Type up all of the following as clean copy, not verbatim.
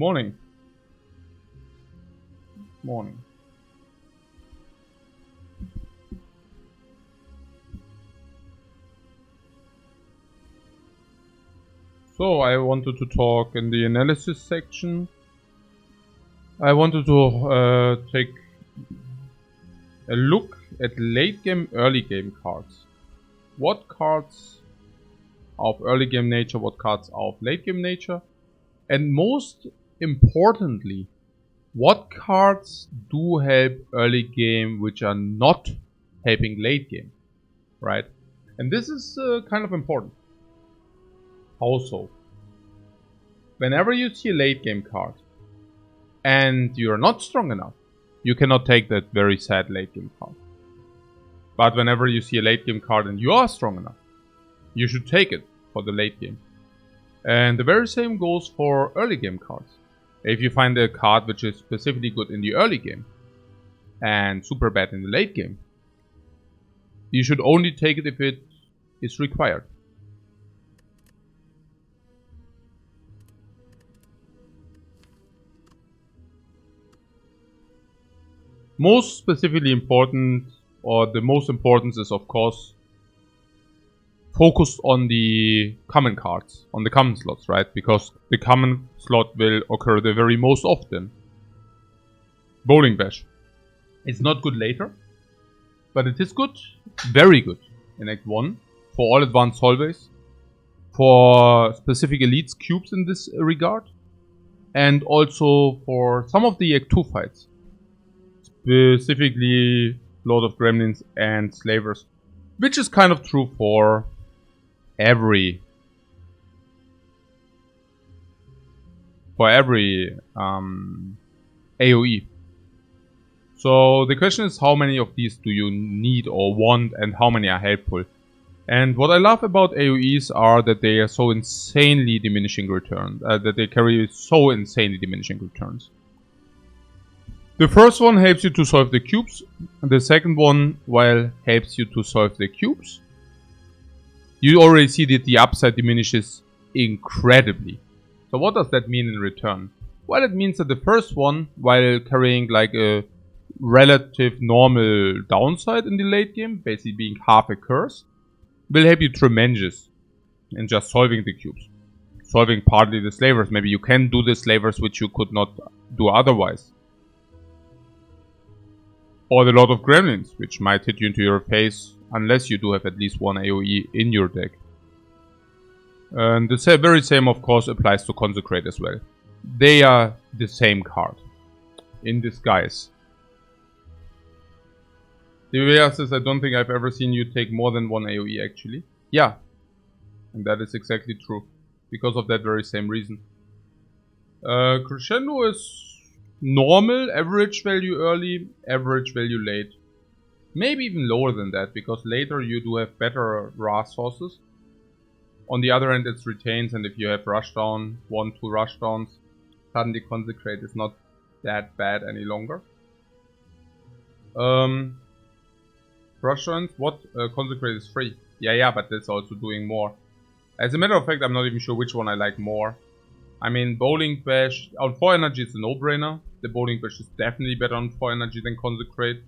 morning. Morning. So I wanted to talk in the analysis section. I wanted to take a look at late game, early game cards. What cards are of early game nature, what cards are of late game nature, and most importantly, what cards do help early game which are not helping late game, right? And this is kind of important. Also, whenever you see a late game card and you're not strong enough, you cannot take that very sad late game card. But whenever you see a late game card and you are strong enough, you should take it for the late game. And the very same goes for early game cards. If you find a card which is specifically good in the early game and super bad in the late game, you should only take it if it is required. Most specifically important, or the most importance is of course focused on the common cards, on the common slots, right? Because the common slot will occur the very most often. Bowling Bash. It's not good later, but it is good, very good in Act 1 for all advanced hallways, for specific elites cubes in this regard, and also for some of the Act 2 fights, specifically Lord of Gremlins and Slavers, which is kind of true for every AoE. So the question is, how many of these do you need or want, and how many are helpful? And what I love about AoEs are that they are so insanely diminishing returns, that they carry so insanely diminishing returns. The first one helps you to solve the cubes. The second one, while helps you to solve the cubes, you already see that the upside diminishes incredibly. So what does that mean in return? Well, it means that the first one, while carrying like a relative normal downside in the late game, basically being half a curse, will help you tremendous in just solving the cubes. Solving partly the slavers. Maybe you can do the slavers which you could not do otherwise. Or the Lord of Gremlins, which might hit you into your face unless you do have at least one AoE in your deck. And the very same, of course, applies to Consecrate as well. They are the same card in disguise. DVR says, I don't think I've ever seen you take more than one AoE actually. Yeah, and that is exactly true, because of that very same reason. Crescendo is normal, average value early, average value late. Maybe even lower than that, because later you do have better RAS sources. On the other hand, it's retains, and if you have rushdown, 1-2 rushdowns, suddenly Consecrate is not that bad any longer. Rushdowns, what? Consecrate is free. Yeah, but that's also doing more. As a matter of fact, I'm not even sure which one I like more. I mean, Bowling Bash, on 4 energy it's a no-brainer. The Bowling Bash is definitely better on 4 energy than Consecrate.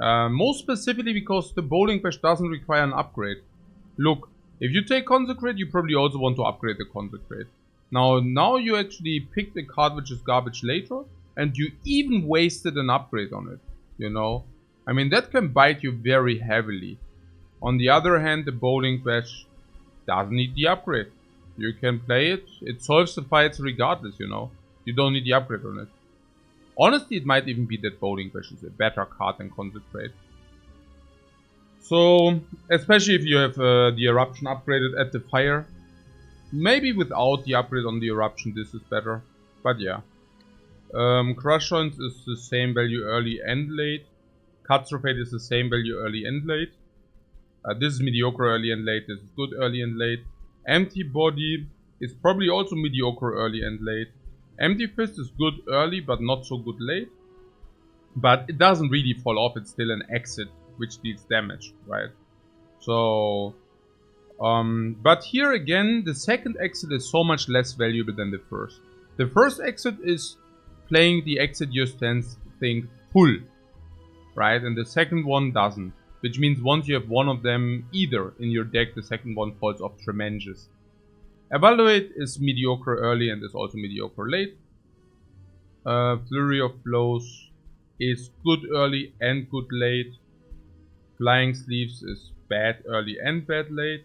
Most specifically because the Bowling Bash doesn't require an upgrade. Look, if you take Consecrate, you probably also want to upgrade the Consecrate. Now you actually picked a card which is garbage later, and you even wasted an upgrade on it, you know? I mean, that can bite you very heavily. On the other hand, the Bowling Bash doesn't need the upgrade. You can play it, it solves the fights regardless, you know? You don't need the upgrade on it. Honestly, it might even be that Bowling Bash is a better card than Consecrate. So, especially if you have the Eruption upgraded at the Fire. Maybe without the upgrade on the Eruption this is better. But yeah. Crush Joints is the same value early and late. Catastrophe is the same value early and late. This is mediocre early and late. This is good early and late. Empty Body is probably also mediocre early and late. Empty Fist is good early but not so good late. But it doesn't really fall off, it's still an exit which deals damage, right? So, but here again, the second exit is so much less valuable than the first. The first exit is playing the exit your stance think full, right? And the second one doesn't. Which means once you have one of them either in your deck, the second one falls off tremendous. Evaluate is mediocre early and is also mediocre late. Flurry of Blows is good early and good late. Flying Sleeves is bad early and bad late.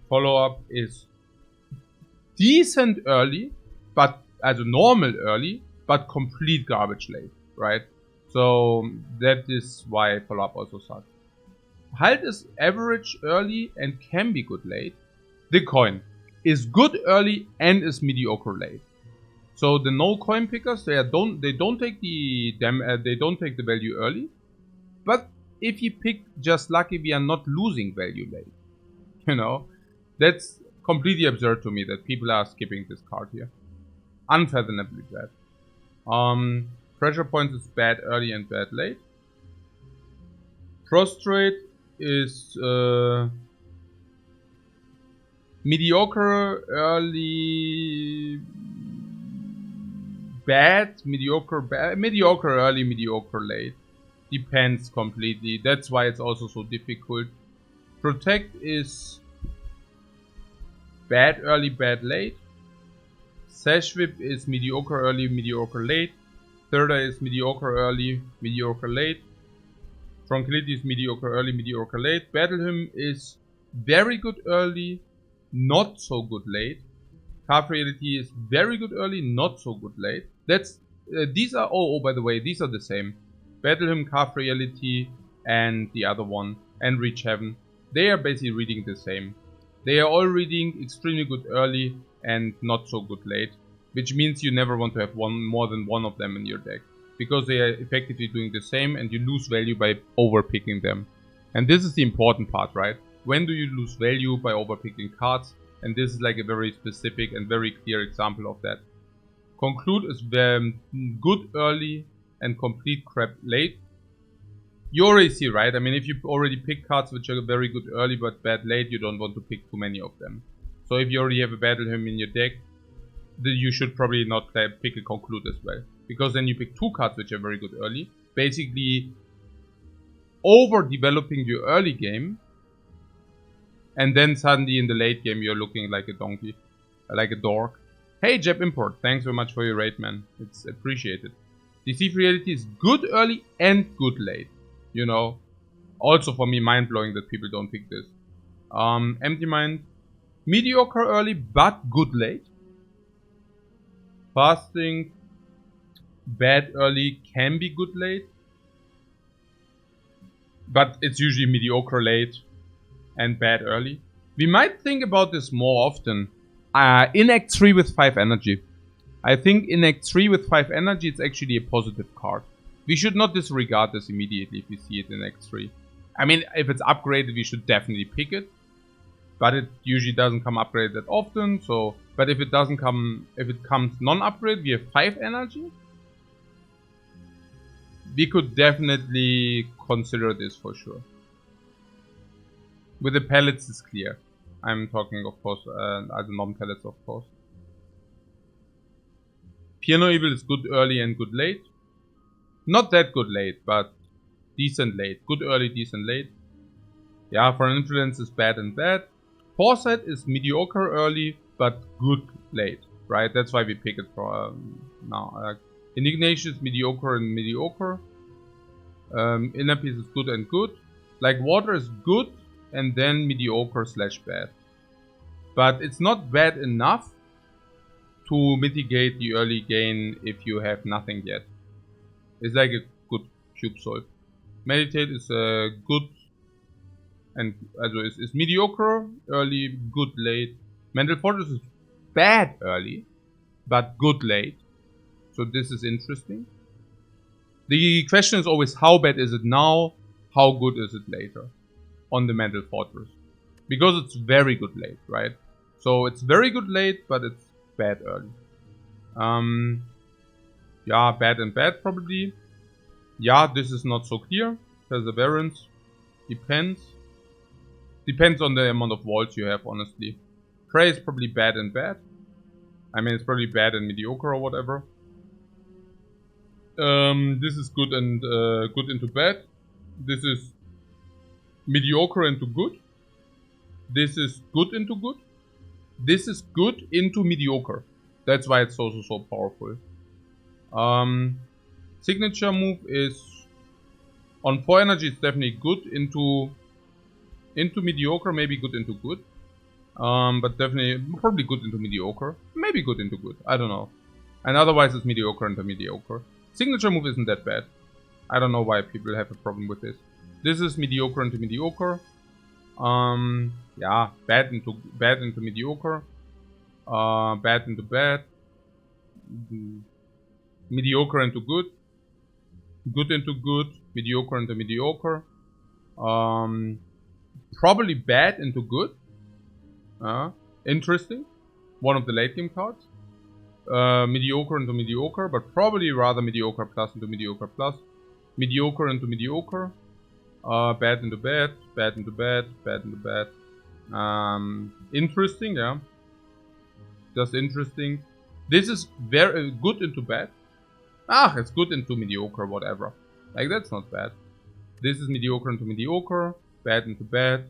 Follow Up is decent early, but as a normal early, but complete garbage late, right? So that is why Follow Up also sucks. Halt is average early and can be good late. The Coin is good early and is mediocre late. So the no coin pickers, they don't take the value early, but if you pick just lucky, we are not losing value late. You know, that's completely absurd to me that people are skipping this card here. Unfathomably bad. Pressure Points is bad early and bad late. Prostrate is mediocre early, bad, mediocre early, mediocre late. Depends completely. That's why it's also so difficult. Protect is bad early, bad late. Sash Whip is mediocre early, mediocre late. Thirda is mediocre early, mediocre late. Tranquility is mediocre early, mediocre late. Battle Hymn is very good early, not so good late. Calf Reality is very good early, not so good late. That's these are by the way, these are the same. Battle Hymn, Calf Reality, and the other one, and Reach Heaven. They are basically reading the same. They are all reading extremely good early and not so good late, which means you never want to have more than one of them in your deck, because they are effectively doing the same and you lose value by overpicking them. And this is the important part, right? When do you lose value by overpicking cards? And this is like a very specific and very clear example of that. Conclude is good early and complete crap late. You already see, right? I mean, if you already pick cards which are very good early but bad late, you don't want to pick too many of them. So if you already have a Battle Hymn in your deck, then you should probably not pick a Conclude as well. Because then you pick two cards which are very good early. Basically overdeveloping your early game. And then suddenly in the late game you're looking like a donkey. Like a dork. Hey Jeb Import, thanks very much for your raid, man. It's appreciated. Deceive Reality is good early and good late. You know. Also for me mind-blowing that people don't pick this. Empty Mind. Mediocre early but good late. Fasting. Bad early can be good late. But it's usually mediocre late and bad early. We might think about this more often. In Act 3 with 5 energy. I think in Act 3 with 5 energy it's actually a positive card. We should not disregard this immediately if we see it in Act 3. I mean, if it's upgraded we should definitely pick it. But it usually doesn't come upgraded that often. So, but if it doesn't come, if it comes non-upgraded, we have 5 energy. We could definitely consider this for sure. With the pellets it's clear. I'm talking of course as non-pellets of course. Piano Evil is good early and good late. Not that good late, but decent late. Good early, decent late. Yeah, for an Influence is bad and bad. Foresight is mediocre early, but good late. Right? That's why we pick it for now. Indignation is mediocre and mediocre. Inner Peace is good and good. Like Water is good and then mediocre / bad. But it's not bad enough to mitigate the early gain if you have nothing yet. It's like a good cube solve. Meditate is good and also is mediocre early, good late. Mental Fortress is bad early, but good late. So this is interesting. The question is always how bad is it now, how good is it later on the Mental Fortress. Because it's very good late, right? So it's very good late, but it's bad early. Yeah, bad and bad probably. Yeah, this is not so clear. Perseverance. Depends. Depends on the amount of walls you have, honestly. Prey is probably bad and bad. I mean, it's probably bad and mediocre or whatever. This is good and good into bad. This is mediocre into good. This is good into good. This is good into mediocre. That's why it's so powerful. Signature move is on 4 energy. It's definitely good into mediocre, maybe good into good. But definitely probably good into mediocre, maybe good into good. I don't know. And otherwise, it's mediocre into mediocre. Signature move isn't that bad. I don't know why people have a problem with this. This is mediocre into mediocre. Yeah, bad into mediocre. Bad into bad. Mediocre into good. Good into good. Mediocre into mediocre. Probably bad into good. Interesting. One of the late game cards. Mediocre into mediocre, but probably rather mediocre plus into mediocre plus. Mediocre into mediocre. Bad into bad. Bad into bad. Bad into bad. Interesting, yeah. Just interesting. This is very good into bad. It's good into mediocre, whatever. Like, that's not bad. This is mediocre into mediocre. Bad into bad.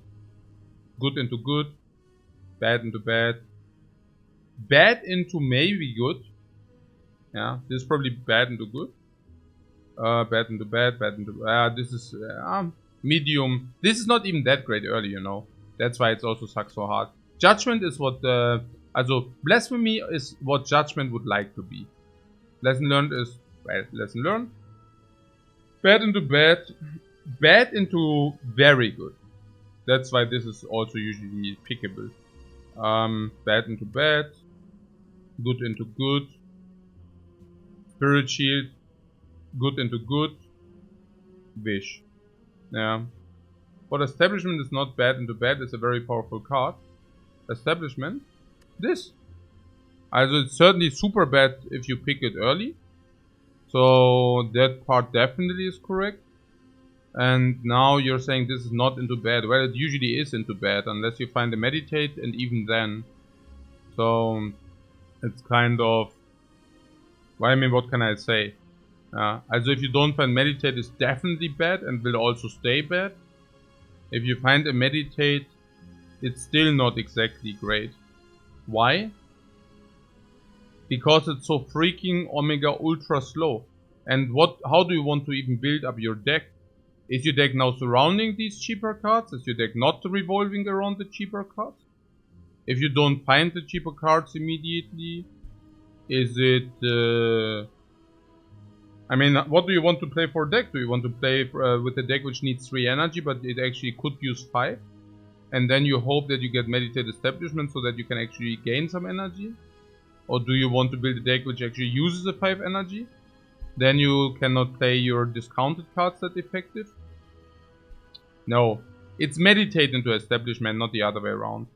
Good into good. Bad into bad. Bad into maybe good. Yeah, this is probably bad into good. Bad into bad. Bad into... this is medium. This is not even that great early, you know. That's why it's also sucks so hard. Judgment is what... also, Blasphemy is what Judgment would like to be. Lesson learned is... Well, lesson learned. Bad into bad. Bad into very good. That's why this is also usually pickable. Bad into bad. Good into good. Spirit Shield. Good into good. Wish. Yeah. But Establishment is not bad into bad. It's a very powerful card. Establishment. This. Also, it's certainly super bad if you pick it early. So that part definitely is correct. And now you're saying this is not into bad. Well, it usually is into bad unless you find a meditate, and even then. So it's kind of... Well, I mean, what can I say? Also, if you don't find meditate, it's definitely bad and will also stay bad. If you find a meditate, it's still not exactly great. Why? Because it's so freaking omega ultra slow. And how do you want to even build up your deck? Is your deck now surrounding these cheaper cards? Is your deck not revolving around the cheaper cards? If you don't find the cheaper cards immediately, is it... I mean, what do you want to play for deck? Do you want to play with a deck which needs 3 energy, but it actually could use 5? And then you hope that you get Meditate Establishment so that you can actually gain some energy? Or do you want to build a deck which actually uses a 5 energy? Then you cannot play your discounted cards that effective? No. It's Meditate into Establishment, not the other way around.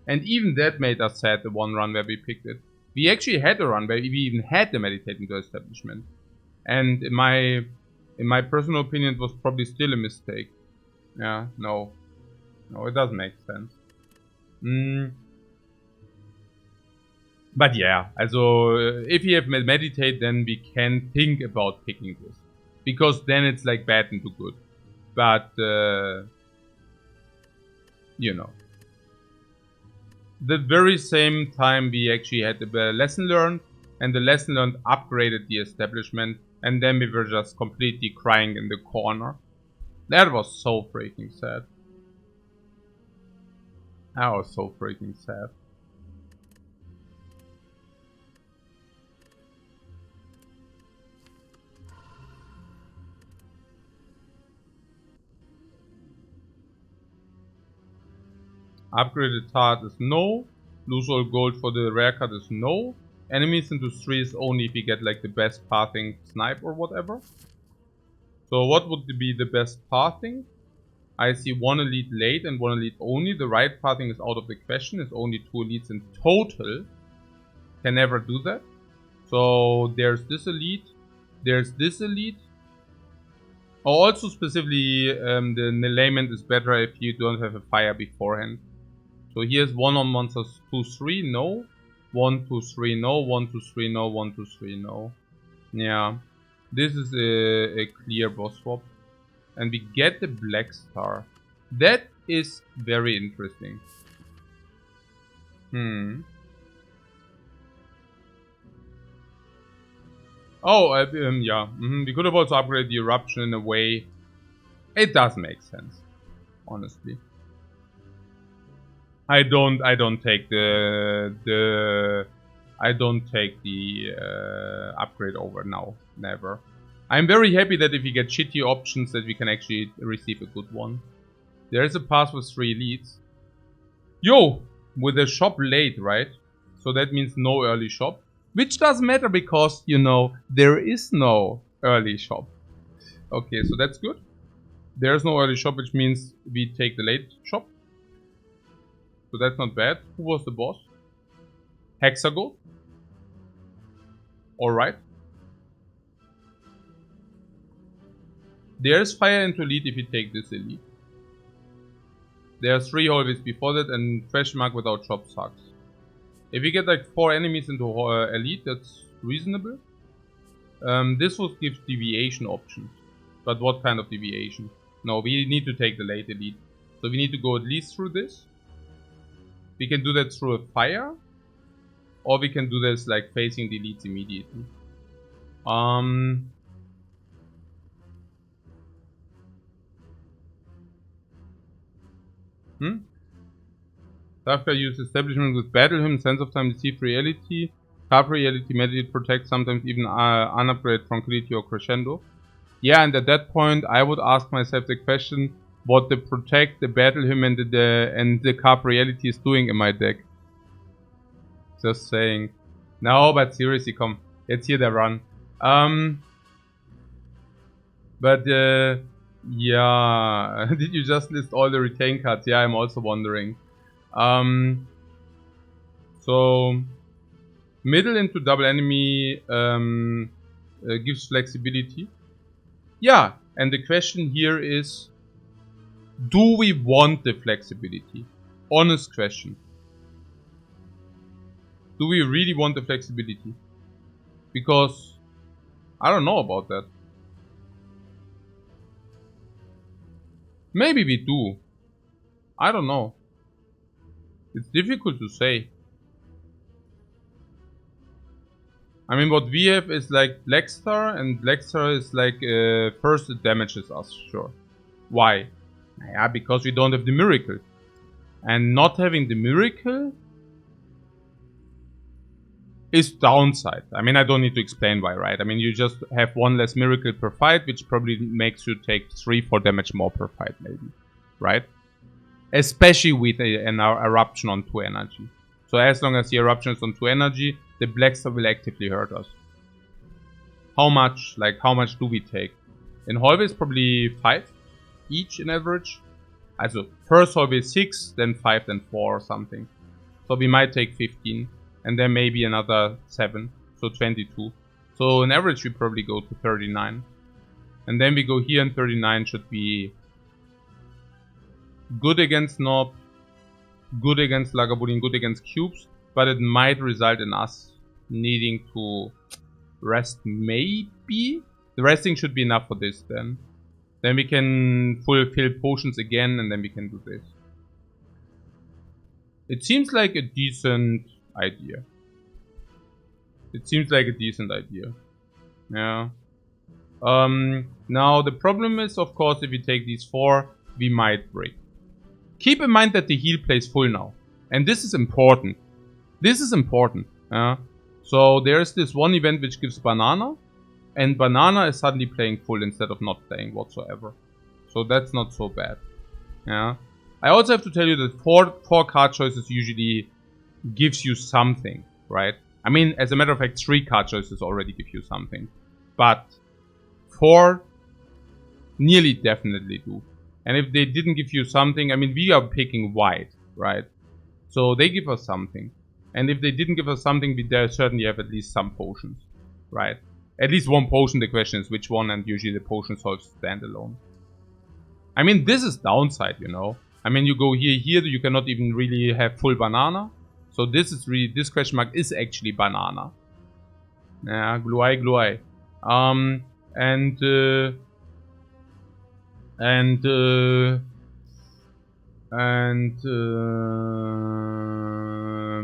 And even that made us sad, the one run where we picked it. We actually had a run where we even had the Meditate into Establishment. And in my personal opinion, it was probably still a mistake. Yeah, no. No, it doesn't make sense. But yeah, also, if you have Meditate, then we can think about picking this. Because then it's like bad into good. But, you know. The very same time we actually had the lesson learned. And the lesson learned upgraded the establishment. And then we were just completely crying in the corner. That was so freaking sad. That was so freaking sad. Upgraded card is no. Lose all gold for the rare card is no. Enemies into 3 is only if you get like the best pathing snipe or whatever. So what would be the best pathing? I see 1 elite late and 1 elite only. The right pathing is out of the question. It's only 2 elites in total. Can never do that. So there's this elite. There's this elite. Also specifically the Nilayment is better if you don't have a fire beforehand. So here's 1 on monsters 2-3, no. 1, 2, 3, no. 1, 2, 3, no. 1, 2, 3, no. Yeah. This is a clear boss swap. And we get the black star. That is very interesting. Oh, yeah. We could have also upgraded the eruption in a way. It does make sense, honestly. I don't take the upgrade over now. Never. I'm very happy that if we get shitty options that we can actually receive a good one. There is a pass with 3 leads. Yo! With a shop late, right? So that means no early shop. Which doesn't matter because, you know, there is no early shop. Okay, so that's good. There's no early shop, which means we take the late shop. So that's not bad. Who was the boss? Hexagon. Alright. There's fire into elite if you take this elite. There's 3 hallways before that and question mark without shop sucks. If you get like 4 enemies into elite, that's reasonable. This will give deviation options. But what kind of deviation? No, we need to take the late elite. So we need to go at least through this. We can do that through a fire. Or we can do this like facing the elites immediately. After use establishment with battle hymn, sense of time, deceive reality, carve reality, meditate, protect, sometimes even unupgrade tranquility or crescendo. Yeah, and at that point I would ask myself the question what the protect, the battle hymn and the carve reality is doing in my deck. Just saying. No, but seriously, come. Let's hear the run. Yeah. Did you just list all the retain cards? Yeah, I'm also wondering. So middle into double enemy gives flexibility. Yeah, and the question here is, do we want the flexibility? Honest question. Do we really want the flexibility? Because I don't know about that. Maybe we do. I don't know. It's difficult to say. I mean, what we have is like Black Star, and Black Star is like first it damages us, sure. Why? Yeah, because we don't have the miracle. And not having the miracle is downside. I mean, I don't need to explain why, right? I mean, you just have 1 less miracle per fight, which probably makes you take 3-4 damage more per fight, maybe. Right? Especially with an eruption on 2 energy. So as long as the eruption is on 2 energy, the Black Star will actively hurt us. How much? Like, how much do we take? In hallways, probably 5 each in average. Also, first hallway 6, then 5, then 4 or something. So we might take 15. And then maybe another 7. So 22. So on average, we probably go to 39. And then we go here, and 39 should be good against Nob, good against Lagavulin, good against cubes, but it might result in us needing to rest maybe? The resting should be enough for this then. Then we can fulfill potions again and then we can do this. It seems like a decent idea. It seems like a decent idea. Yeah. Now the problem is, of course, if we take these 4, we might break. Keep in mind that the heal plays full now. And this is important. This is important. So there's this one event which gives banana. And banana is suddenly playing full instead of not playing whatsoever. So that's not so bad. Yeah. I also have to tell you that 4 card choices usually gives you something, right? I mean, as a matter of fact, 3 card choices already give you something. But 4 nearly definitely do. And if they didn't give you something, I mean, we are picking white, right? So they give us something. And if they didn't give us something, we certainly have at least some potions, right? At least one potion, the question is which one, and usually the potion solves standalone. I mean, this is downside, you know. I mean, you go here, you cannot even really have full banana. So this is really, this question mark is actually banana. Yeah, glue eye, glue eye.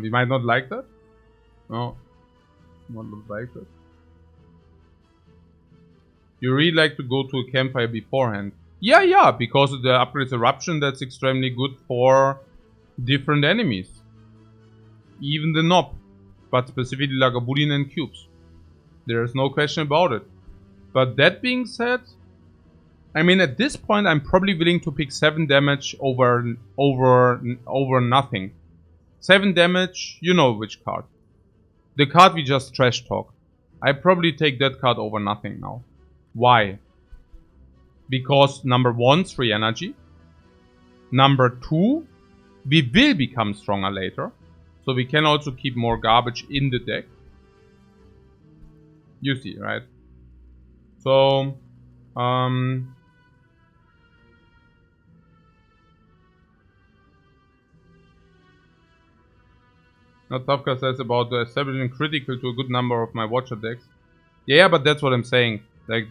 We might not like that. No, not like that. You really like to go to a campfire beforehand. Yeah, because of the upgrades eruption, that's extremely good for different enemies. Even the knob, but specifically Lagavulin and cubes. There is no question about it. But that being said, I mean, at this point, I'm probably willing to pick 7 damage over nothing. 7 damage, you know which card. The card we just trash talk. I probably take that card over nothing now. Why? Because number 1, 3 energy. Number 2, we will become stronger later. So we can also keep more garbage in the deck. You see, right? So, Not Tafka says about the establishing critical to a good number of my Watcher decks. Yeah, but that's what I'm saying. Like,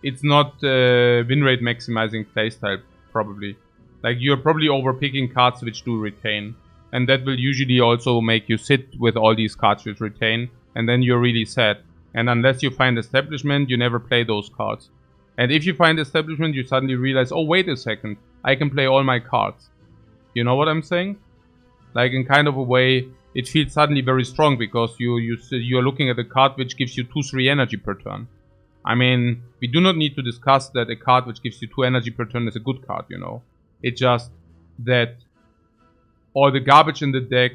it's not win rate maximizing playstyle, probably. Like, you're probably overpicking cards which do retain. And that will usually also make you sit with all these cards which retain. And then you're really sad. And unless you find Establishment, you never play those cards. And if you find Establishment, you suddenly realize, oh, wait a second. I can play all my cards. You know what I'm saying? Like, in kind of a way, it feels suddenly very strong because you're looking at a card which gives you 2-3 energy per turn. I mean, we do not need to discuss that a card which gives you 2 energy per turn is a good card, you know. It's just that all the garbage in the deck,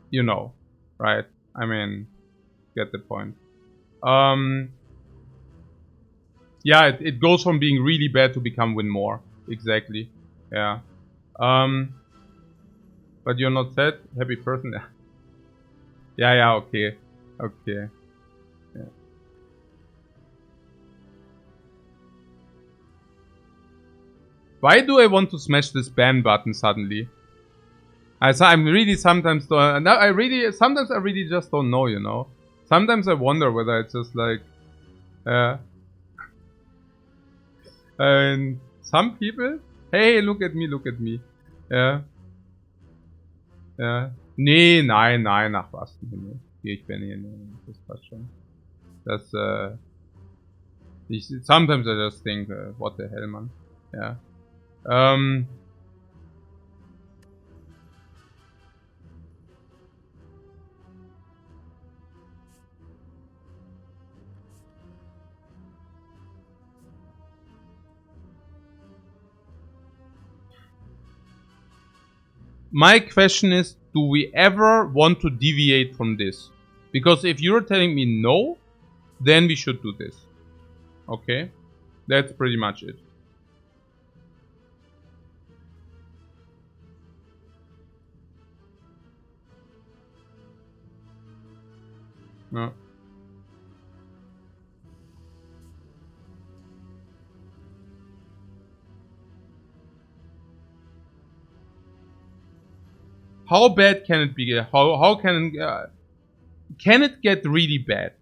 you know, right? I mean, get the point. Yeah, it goes from being really bad to become win more. Exactly. Yeah. But you're not sad? Happy person? Yeah, okay. Okay. Yeah. Why do I want to smash this ban button suddenly? I'm really sometimes sometimes I really just don't know, you know. Sometimes I wonder whether it's just like and some people, hey, look at me. Ja. Ja. Nee, nein, ach was. Nee. Ich bin hier, nee, das passt schon. Das, sometimes I just think, what the hell, man. Ja. My question is, do we ever want to deviate from this? Because if you're telling me no, then we should do this. Okay? That's pretty much it. No. How bad can it be? How can it get really bad?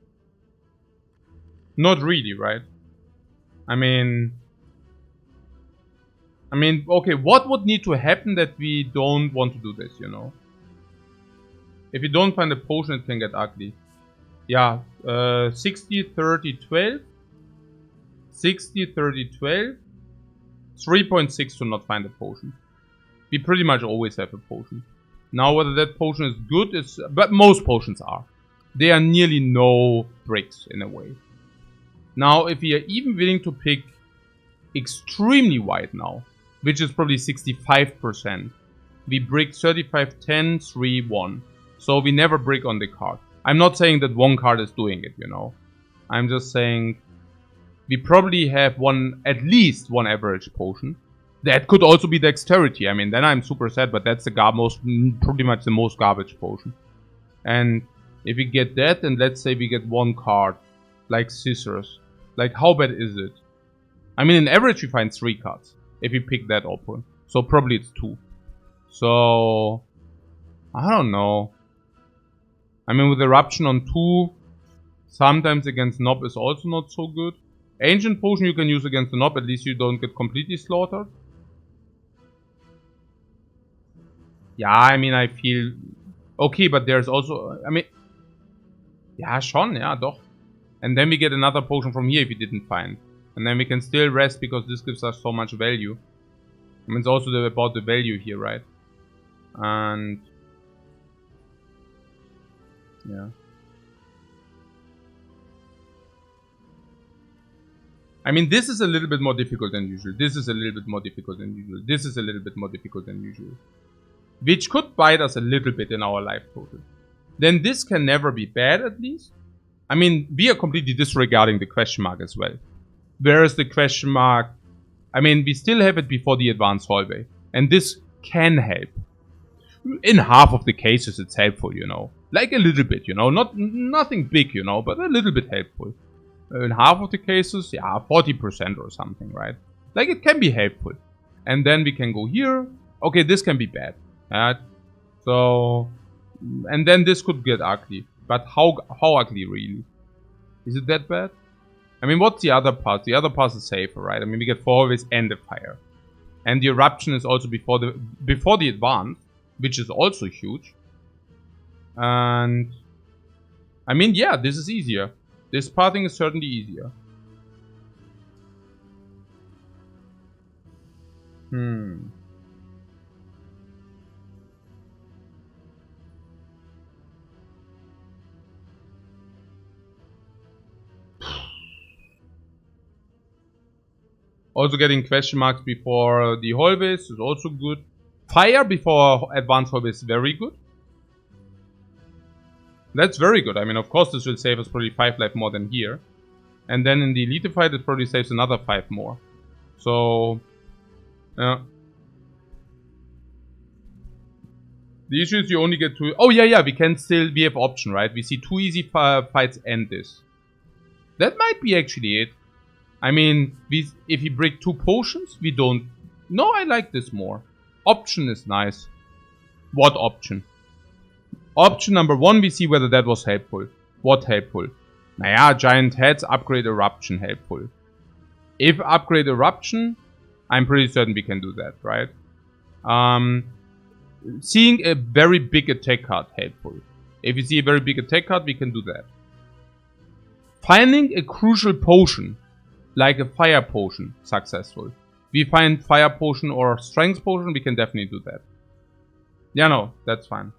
Not really, right? I mean, okay, what would need to happen that we don't want to do this, you know? If you don't find a potion, it can get ugly. Yeah, 60, 30, 12. 60, 30, 12. 3.6 to not find a potion. We pretty much always have a potion. Now, whether that potion is good is... But most potions are. They are nearly no bricks, in a way. Now, if we are even willing to pick extremely wide now, which is probably 65%, we brick 35, 10, 3, 1. So we never brick on the card. I'm not saying that one card is doing it, you know. I'm just saying we probably have at least one average potion. That could also be dexterity. I mean, then I'm super sad, but that's pretty much the most garbage potion. And if we get that, and let's say we get one card, like scissors, like how bad is it? I mean, in average we find 3 cards if we pick that open. So probably it's 2. So, I don't know. I mean, with Eruption on 2, sometimes against Nob is also not so good. Ancient Potion you can use against the Nob, at least you don't get completely slaughtered. Ja, I mean, I feel... Okay, but there's also... I mean... Ja, schon, ja, doch. And then we get another potion from here if we didn't find. And then we can still rest because this gives us so much value. I mean, it's also about the value here, right? And... yeah. I mean, this is a little bit more difficult than usual. This is a little bit more difficult than usual. This is a little bit more difficult than usual. Which could bite us a little bit in our life total. Then this can never be bad, at least. I mean, we are completely disregarding the question mark as well. Whereas the question mark... I mean, we still have it before the advanced hallway. And this can help. In half of the cases, it's helpful, you know. Like a little bit, you know. Nothing big, you know, but a little bit helpful. In half of the cases, yeah, 40% or something, right? Like, it can be helpful. And then we can go here. Okay, this can be bad. Right? So... and then this could get ugly. But how ugly, really? Is it that bad? I mean, what's the other part? The other part is safer, right? I mean, we get 4 always and the fire. And the eruption is also before the advance, which is also huge. And... I mean, yeah, this is easier. This parting is certainly easier. Also getting question marks before the hallways is also good. Fire before advanced hallways is very good. That's very good. I mean, of course, this will save us probably 5 life more than here. And then in the elite fight, it probably saves another 5 more. So, yeah. The issue is you only get 2... oh, yeah, we can still... we have option, right? We see 2 easy fights and this. That might be actually it. I mean, if we break 2 potions, we don't... no, I like this more. Option is nice. What option? Option number 1, we see whether that was helpful. What helpful? Naja, giant heads, upgrade eruption helpful. If upgrade eruption, I'm pretty certain we can do that, right? Seeing a very big attack card helpful. If you see a very big attack card, we can do that. Finding a crucial potion, like a fire potion, successful. We find fire potion or strength potion, we can definitely do that. Yeah, no, that's fine.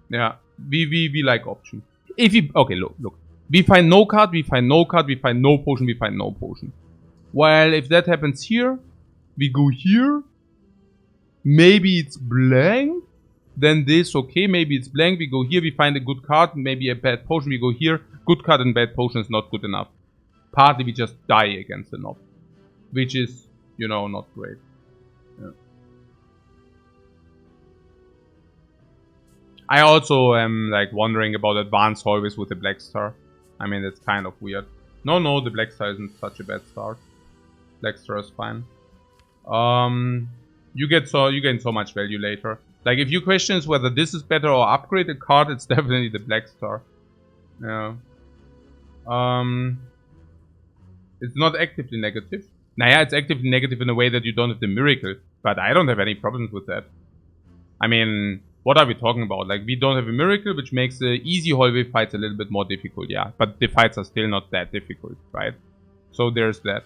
Yeah, we like option. If we... okay, look. We find no card, we find no card, we find no potion, we find no potion. While if that happens here, we go here. Maybe it's blank. Then this, okay, maybe it's blank. We go here, we find a good card, maybe a bad potion. We go here. Good card and bad potion is not good enough. Partly we just die against the Nob. Which is, you know, not great. Yeah. I also am like wondering about advanced hallways with the Black Star. I mean, it's kind of weird. No, the Black Star isn't such a bad start. Black Star is fine. You gain so much value later. Like if your question is whether this is better or upgrade a card, it's definitely the Black Star. Yeah. It's not actively negative. Naja, it's actively negative in a way that you don't have the miracle. But I don't have any problems with that. I mean, what are we talking about? Like, we don't have a miracle, which makes the easy hallway fights a little bit more difficult, yeah. But the fights are still not that difficult, right? So there's that.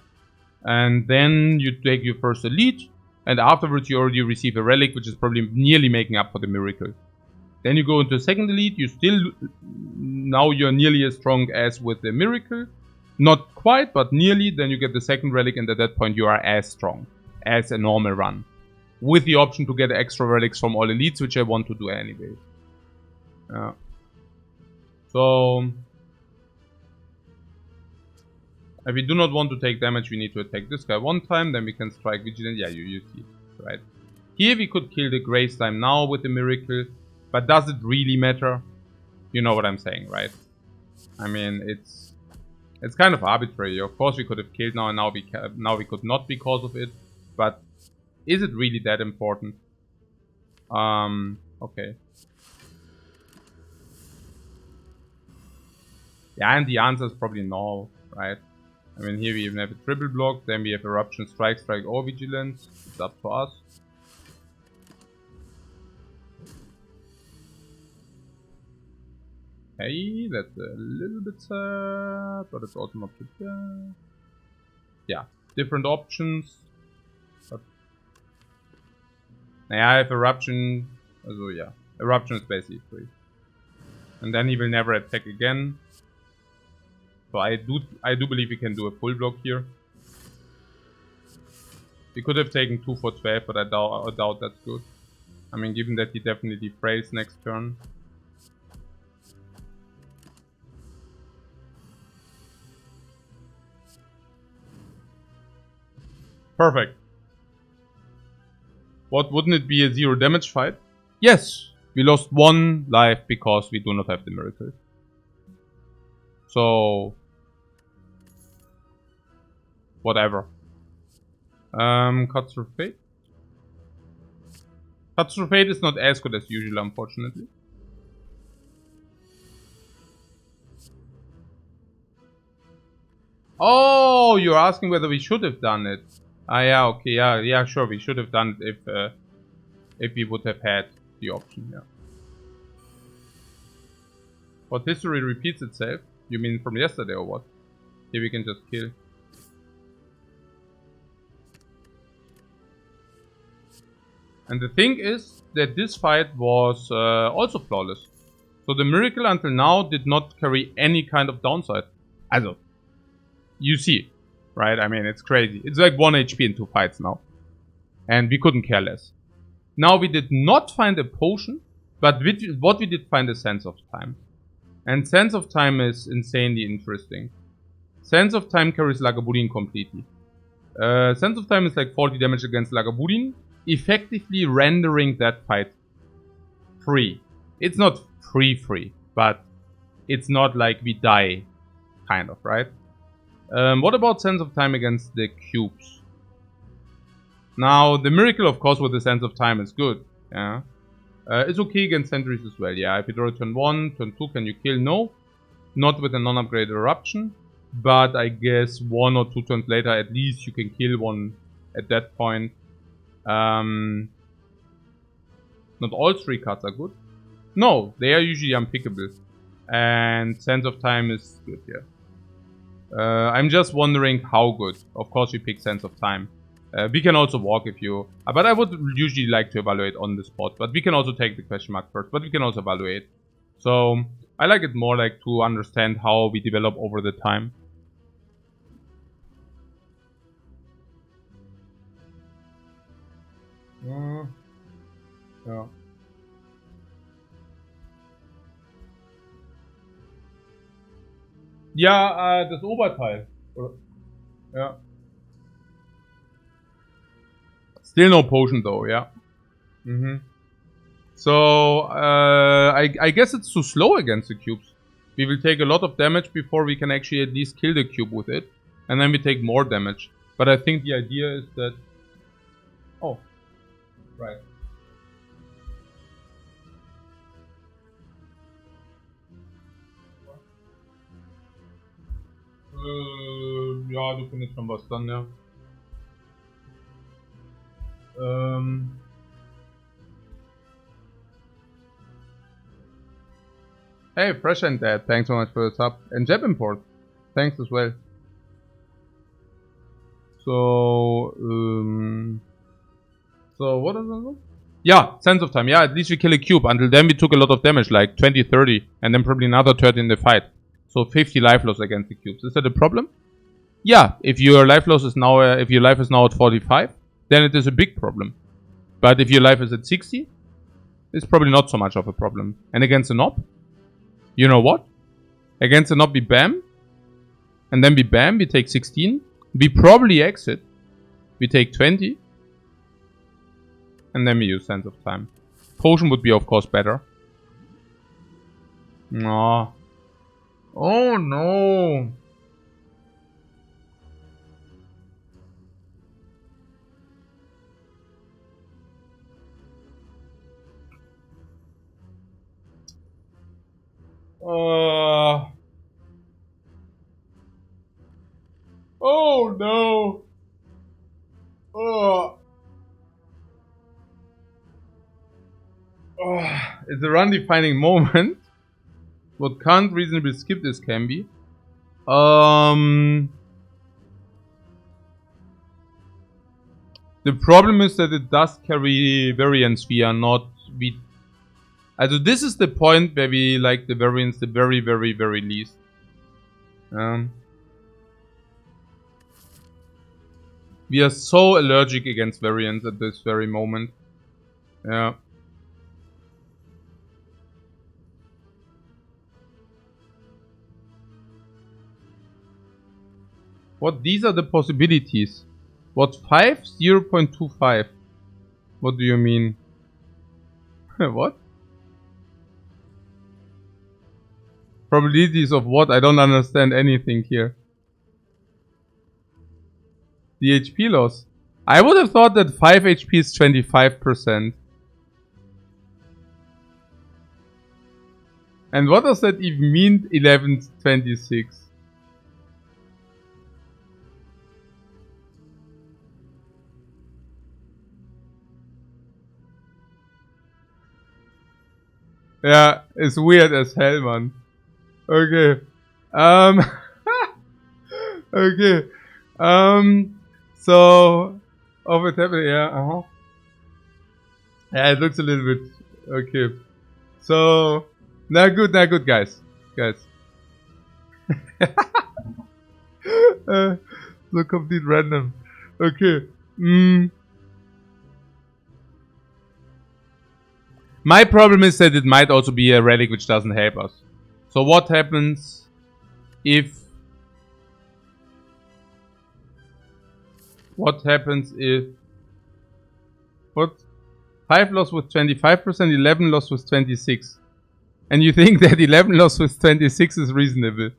And then you take your first elite. And afterwards you already receive a relic, which is probably nearly making up for the miracle. Then you go into a second elite. You still... now you're nearly as strong as with the miracle. Not quite, but nearly. Then you get the second relic, and at that point you are as strong as a normal run. With the option to get extra relics from all elites, which I want to do anyway. So... if we do not want to take damage, we need to attack this guy 1 time, then we can strike Vigilant. Yeah, you see it, right? Here we could kill the Grey Slime now with the miracle, but does it really matter? You know what I'm saying, right? I mean, it's kind of arbitrary. Of course we could have killed now, and now we could not because of it, but is it really that important? Okay. Yeah, and the answer is probably no, right? I mean, here we even have a triple block, then we have Eruption, Strike, Strike, or Vigilance. It's up to us. Hey, that's a little bit sad, but it's also not too bad. Yeah, different options. But yeah, I have Eruption. So yeah, Eruption is basically free. And then he will never attack again. So I do believe we can do a full block here. We could have taken 2 for 12, but I doubt that's good. I mean, given that he definitely frays next turn. Perfect. What, wouldn't it be a 0 damage fight? Yes! We lost 1 life because we do not have the miracle. So... whatever. Cut through fate. Cut through fate is not as good as usual, unfortunately. Oh, you're asking whether we should have done it. Ah, yeah, okay, yeah, sure, we should have done it if we would have had the option, yeah. But history repeats itself. You mean from yesterday or what? Here we can just kill. And the thing is that this fight was also flawless. So the miracle until now did not carry any kind of downside. Also, you see, right? I mean, it's crazy. It's like 1 HP in 2 fights now. And we couldn't care less. Now we did not find a potion, but what we did find is Sense of Time. And Sense of Time is insanely interesting. Sense of Time carries Lagavulin completely. Sense of Time is like 40 damage against Lagavulin, effectively rendering that fight free. It's not free, but it's not like we die, kind of, right? What about Sense of Time against the cubes? Now, the miracle, of course, with the Sense of Time is good, yeah. It's okay against sentries as well, yeah. If you draw turn 1, turn 2, can you kill? No. Not with a non-upgraded Eruption. But I guess 1 or 2 turns later, at least you can kill one at that point. Not all 3 cards are good. No, they are usually unpickable. And Sense of Time is good, yeah. I'm just wondering how good. Of course we pick Sense of Time. We can also walk if you... but I would usually like to evaluate on the spot. But we can also take the question mark first. But we can also evaluate. So, I like it more like to understand how we develop over the time. Ja. Ja, das Oberteil. Ja. Still no potion though, yeah. So, I guess it's too slow against the cubes. We will take a lot of damage before we can actually at least kill the cube with it. And then we take more damage. But I think the idea is that... Oh. Right. Ja, du findest schon was dann, ja. Hey, Fresh and Dad, thanks so much for the sub. And Jeb Import, thanks as well. So, what is that? Yeah, Sense of Time. Yeah, at least we kill a cube. Until then we took a lot of damage, like 20, 30. And then probably another 30 in the fight. So 50 life loss against the cubes. Is that a problem? Yeah, if your life loss is now, if your life is now at 45, then it is a big problem. But if your life is at 60, it's probably not so much of a problem. And against a knob, you know what? Against a knob we bam. And then we bam, we take 16. We probably exit. We take 20. And then we use Sense of Time. Potion would be of course better. No. Oh no. Oh no. It's a run-defining moment. What can't reasonably skip this can be. The problem is that it does carry variance we are not... Also this is the point where we like the variance the very, very, very least. We are so allergic against variance at this very moment. Yeah. What? These are the possibilities. What? 5? 0.25. What do you mean? What? Probabilities of what? I don't understand anything here. The HP loss. I would have thought that 5 HP is 25%. And what does that even mean? 1126. Yeah, it's weird as hell, man. Okay. Okay. So, of it happening, yeah, Yeah, it looks a little bit, okay. So, now good, guys. So complete random. Okay. My problem is that it might also be a relic which doesn't help us. So what happens if... What? 5 loss with 25%, 11 loss with 26. And you think that 11 loss with 26 is reasonable.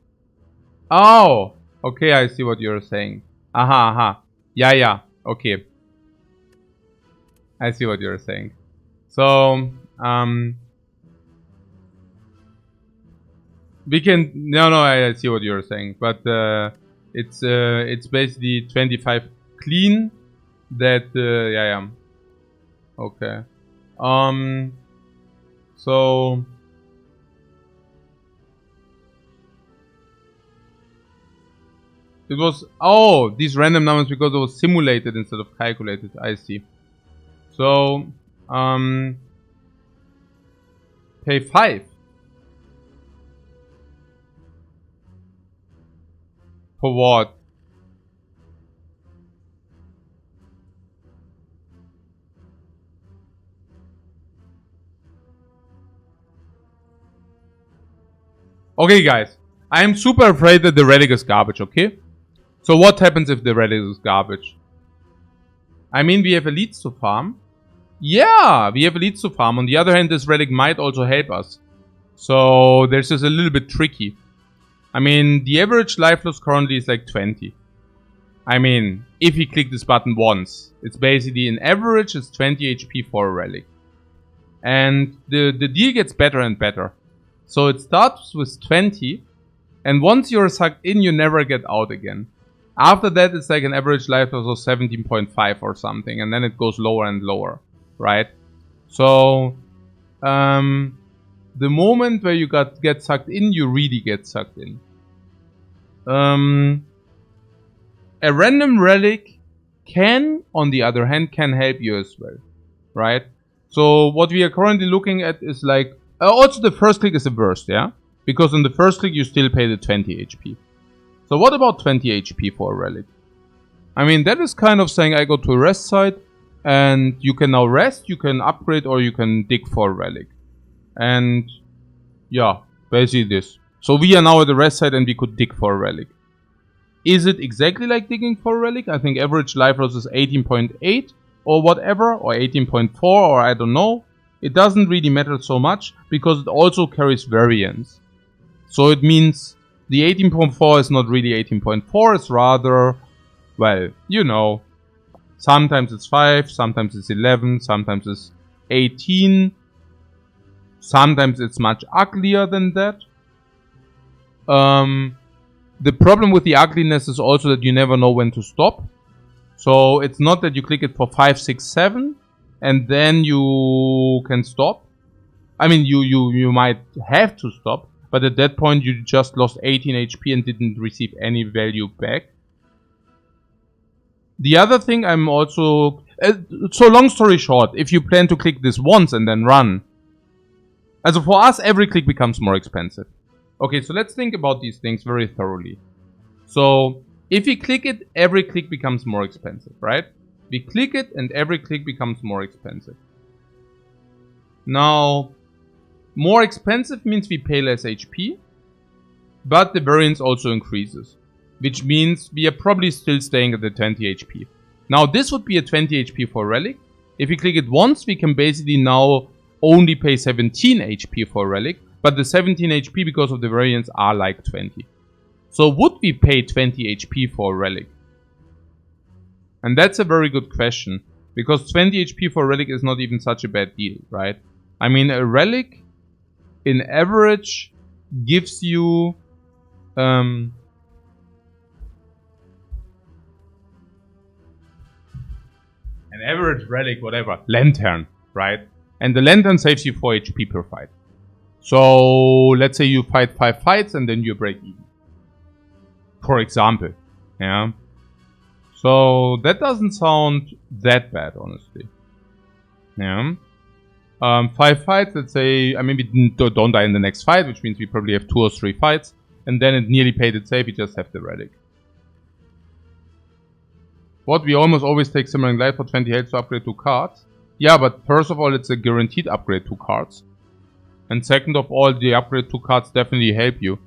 Oh! Okay, I see what you're saying. Aha. Yeah, okay. I see what you're saying. So, we can... No, I see what you're saying. But, it's basically 25 clean. That, yeah. Okay. So... It was... Oh, these random numbers because it was simulated instead of calculated. I see. So... Pay 5. For what? Okay, guys. I am super afraid that the relic is garbage, okay? So what happens if the relic is garbage? I mean, we have elites to farm. Yeah, we have elites to farm. On the other hand, this relic might also help us. So, this is a little bit tricky. I mean, the average life loss currently is like 20. I mean, if you click this button once, it's basically an average is 20 HP for a relic. And the deal gets better and better. So it starts with 20, and once you're sucked in, you never get out again. After that, it's like an average life loss of 17.5 or something, and then it goes lower and lower, right? So, the moment where you get sucked in, you really get sucked in. A random relic can, on the other hand, can help you as well, right? So what we are currently looking at is like, also the first click is the worst, yeah? Because on the first click you still pay the 20 HP. So what about 20 HP for a relic? I mean, that is kind of saying I go to a rest site, and you can now rest, you can upgrade, or you can dig for a relic. And yeah, basically this. So we are now at the rest site and we could dig for a relic. Is it exactly like digging for a relic? I think average life loss is 18.8 or whatever, or 18.4, or I don't know. It doesn't really matter so much because it also carries variance. So it means the 18.4 is not really 18.4, it's rather, well, you know, sometimes it's 5, sometimes it's 11, sometimes it's 18. Sometimes it's much uglier than that. The problem with the ugliness is also that you never know when to stop. So it's not that you click it for 5, 6, 7 and then you can stop. I mean, you might have to stop, but at that point you just lost 18 HP and didn't receive any value back. The other thing I'm also... so long story short, if you plan to click this once and then run... Also for us, every click becomes more expensive. Okay, so let's think about these things very thoroughly. So, if we click it, every click becomes more expensive, right? We click it and every click becomes more expensive. Now, more expensive means we pay less HP, but the variance also increases, which means we are probably still staying at the 20 HP. Now, this would be a 20 HP for Relic. If we click it once, we can basically now only pay 17 HP for Relic, but the 17 HP because of the variance are like 20. So would we pay 20 HP for Relic? And that's a very good question, because 20 HP for Relic is not even such a bad deal, right? I mean, a Relic in average gives you an average Relic, whatever, Lantern, right? And the Lantern saves you 4 HP per fight. So let's say you fight 5 fights and then you break even. For example. Yeah. So that doesn't sound that bad, honestly. Yeah. 5 fights, let's say, I mean, we don't die in the next fight, which means we probably have 2 or 3 fights. And then it nearly paid its safe, we just have the Relic. What, we almost always take Simmering Light for 20 health to upgrade 2 cards? Yeah, but first of all, it's a guaranteed upgrade 2 cards. And second of all, the upgrade 2 cards definitely help you.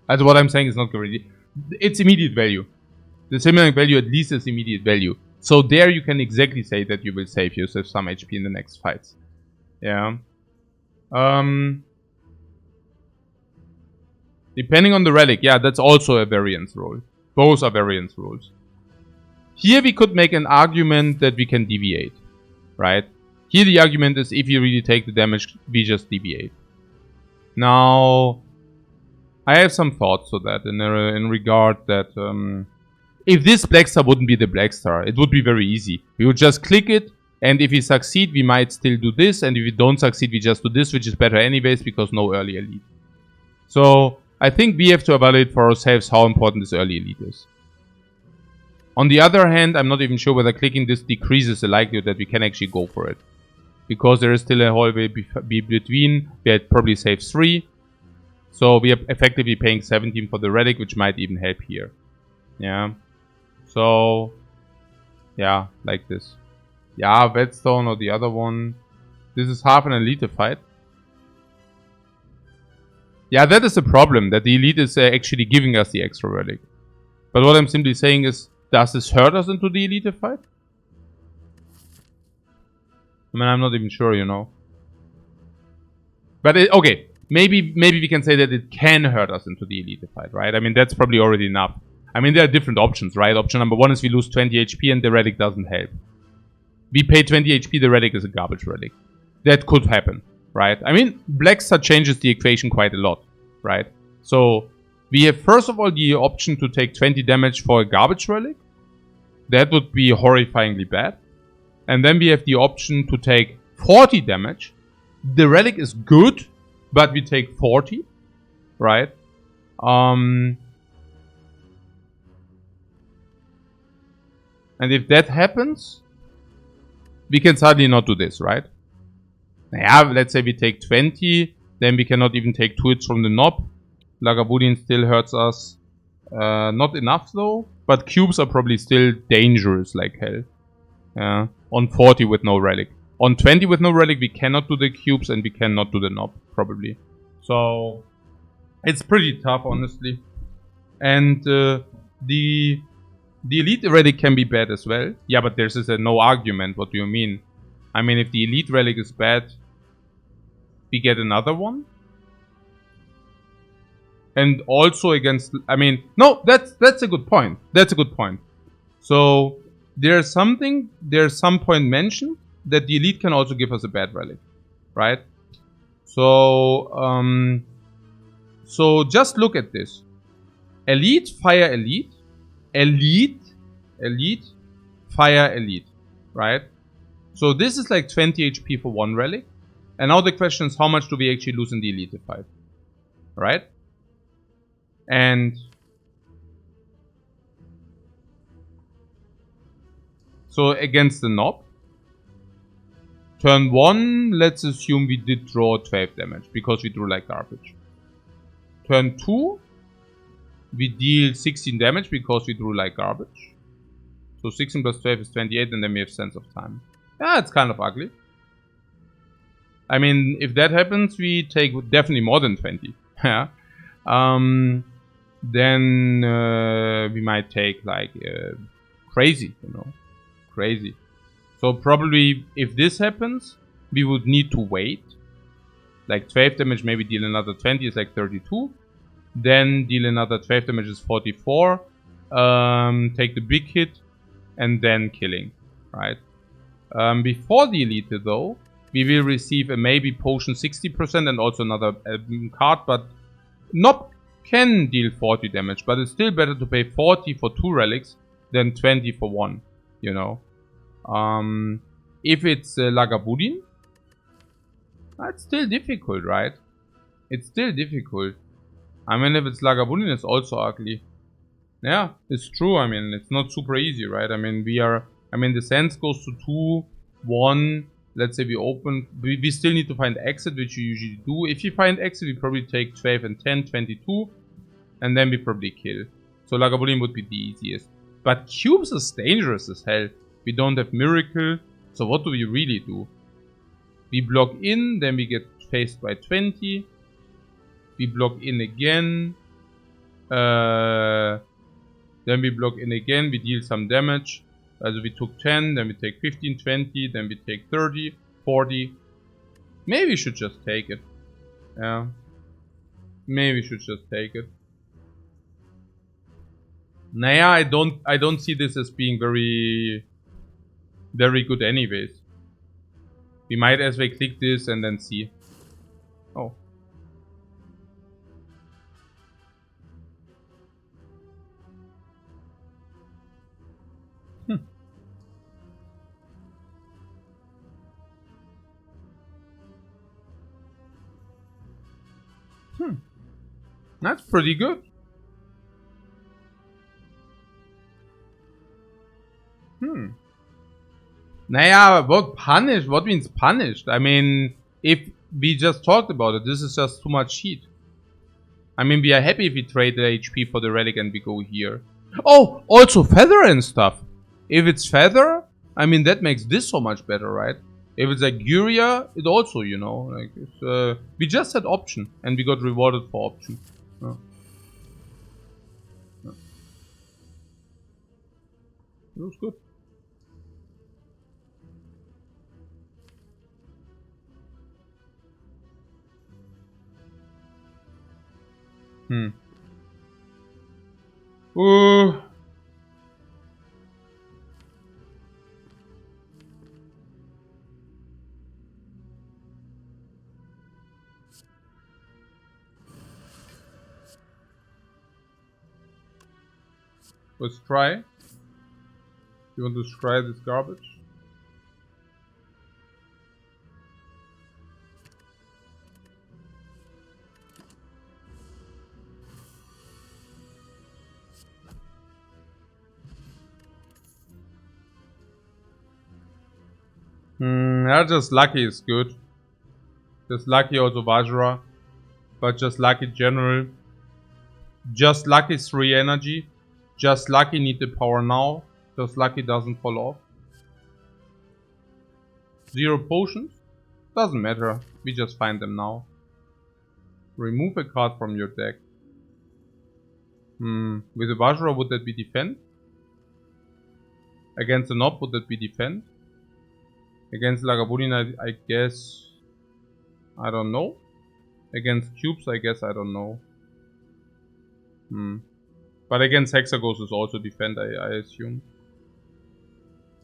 As what I'm saying is not guaranteed. It's immediate value. The Simmering value at least is immediate value. So there you can exactly say that you will save yourself some HP in the next fights. Yeah. Depending on the Relic, yeah, that's also a variance roll. Both are variance rolls. Here we could make an argument that we can deviate, right? Here the argument is if you really take the damage, we just deviate. Now, I have some thoughts to that in regard that if this Black Star wouldn't be the Black Star, it would be very easy. We would just click it, and if we succeed, we might still do this, and if we don't succeed, we just do this, which is better anyways, because no early elite. So, I think we have to evaluate for ourselves how important this early elite is. On the other hand, I'm not even sure whether clicking this decreases the likelihood that we can actually go for it. Because there is still a whole way between, we had probably saved 3. So we are effectively paying 17 for the Relic, which might even help here. Yeah. So, yeah, like this. Yeah, Whetstone or the other one. This is half an elite fight. Yeah, that is the problem, that the elite is actually giving us the extra Relic. But what I'm simply saying is, does this hurt us into the elite fight? I mean, I'm not even sure, you know. But, okay, maybe we can say that it can hurt us into the elite fight, right? I mean, that's probably already enough. I mean, there are different options, right? Option number 1 is we lose 20 HP and the Relic doesn't help. We pay 20 HP, the Relic is a garbage Relic. That could happen, right? I mean, Black Star changes the equation quite a lot, right? So, we have first of all the option to take 20 damage for a garbage Relic. That would be horrifyingly bad. And then we have the option to take 40 damage. The Relic is good, but we take 40, right? And if that happens, we can suddenly not do this, right? Yeah, let's say we take 20, then we cannot even take 2 hits from the knob. Lagavulin still hurts us. Not enough though, but cubes are probably still dangerous like hell. Yeah. On 40 with no Relic. On 20 with no Relic, we cannot do the cubes and we cannot do the knob, probably. So, it's pretty tough, honestly. And the Elite Relic can be bad as well. Yeah, but there's a no argument. What do you mean? I mean, if the Elite Relic is bad, we get another one. And also against... I mean, no, that's a good point. That's a good point. So... There's some point mentioned that the elite can also give us a bad relic, right? So, so just look at this. Elite, Fire, Elite. Elite, Elite, Fire, Elite. Right? So this is like 20 HP for one relic. And now the question is, how much do we actually lose in the Elite fight? Right? And so against the Knob, turn 1, let's assume we did draw 12 damage because we drew like garbage. Turn 2, we deal 16 damage because we drew like garbage. So 16 plus 12 is 28, and then we have Sense of Time. Yeah, it's kind of ugly. I mean, if that happens, we take definitely more than 20. Yeah. Then we might take like crazy, you know. Crazy. So probably if this happens, we would need to wait. Like 12 damage, maybe deal another 20 is like 32. Then deal another 12 damage is 44. Take the big hit. And then killing. Right? Before the Elite though, we will receive a maybe potion 60% and also another card. But Knob can deal 40 damage. But it's still better to pay 40 for 2 relics than 20 for 1. You know? If it's Lagavulin, it's still difficult, right? It's still difficult. I mean, if it's Lagavulin, it's also ugly. Yeah, it's true. I mean, it's not super easy, right? I mean, the sense goes to 2, 1. Let's say we open. We still need to find exit, which you usually do. If you find exit, we probably take 12 and 10, 22. And then we probably kill. So Lagavulin would be the easiest. But cubes is dangerous as hell. We don't have miracle. So what do we really do? We block in, then we get faced by 20. We block in again. Then we block in again, we deal some damage. So we took 10, then we take 15, 20, then we take 30, 40. Maybe we should just take it. Yeah. Maybe we should just take it. Naya, I don't see this as being very good anyways. We might as well click this and then see. Oh. That's pretty good. Naja, what punished? What means punished? I mean, if we just talked about it, this is just too much heat. I mean, we are happy if we trade the HP for the relic and we go here. Oh, also feather and stuff. If it's feather, I mean, that makes this so much better, right? If it's like Guria, it also, you know, like it's, we just had option and we got rewarded for option. Oh. Oh. It was good. Ooh. Let's try. You want to try this garbage? Yeah, just lucky is good. Just lucky also Vajra. But just lucky general. Just lucky 3 energy. Just lucky need the power now. Just lucky doesn't fall off. 0 potions? Doesn't matter. We just find them now. Remove a card from your deck. With a Vajra would that be defend? Against the Knob would that be defend? Against Lagavulin I guess... I don't know. Against cubes I guess I don't know. But against Hexagons is also defend, I assume.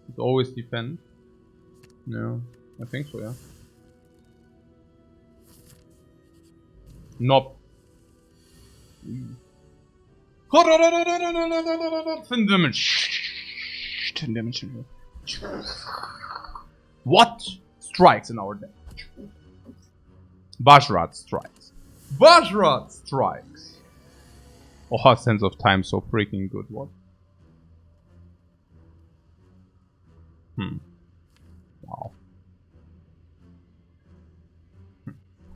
It's always defend. Yeah, I think so, yeah. Knob. 10 damage. 10 damage. What strikes in our deck? Vajrat strikes. Vajrat strikes. Oh, Sense of Time, so freaking good. What? Wow.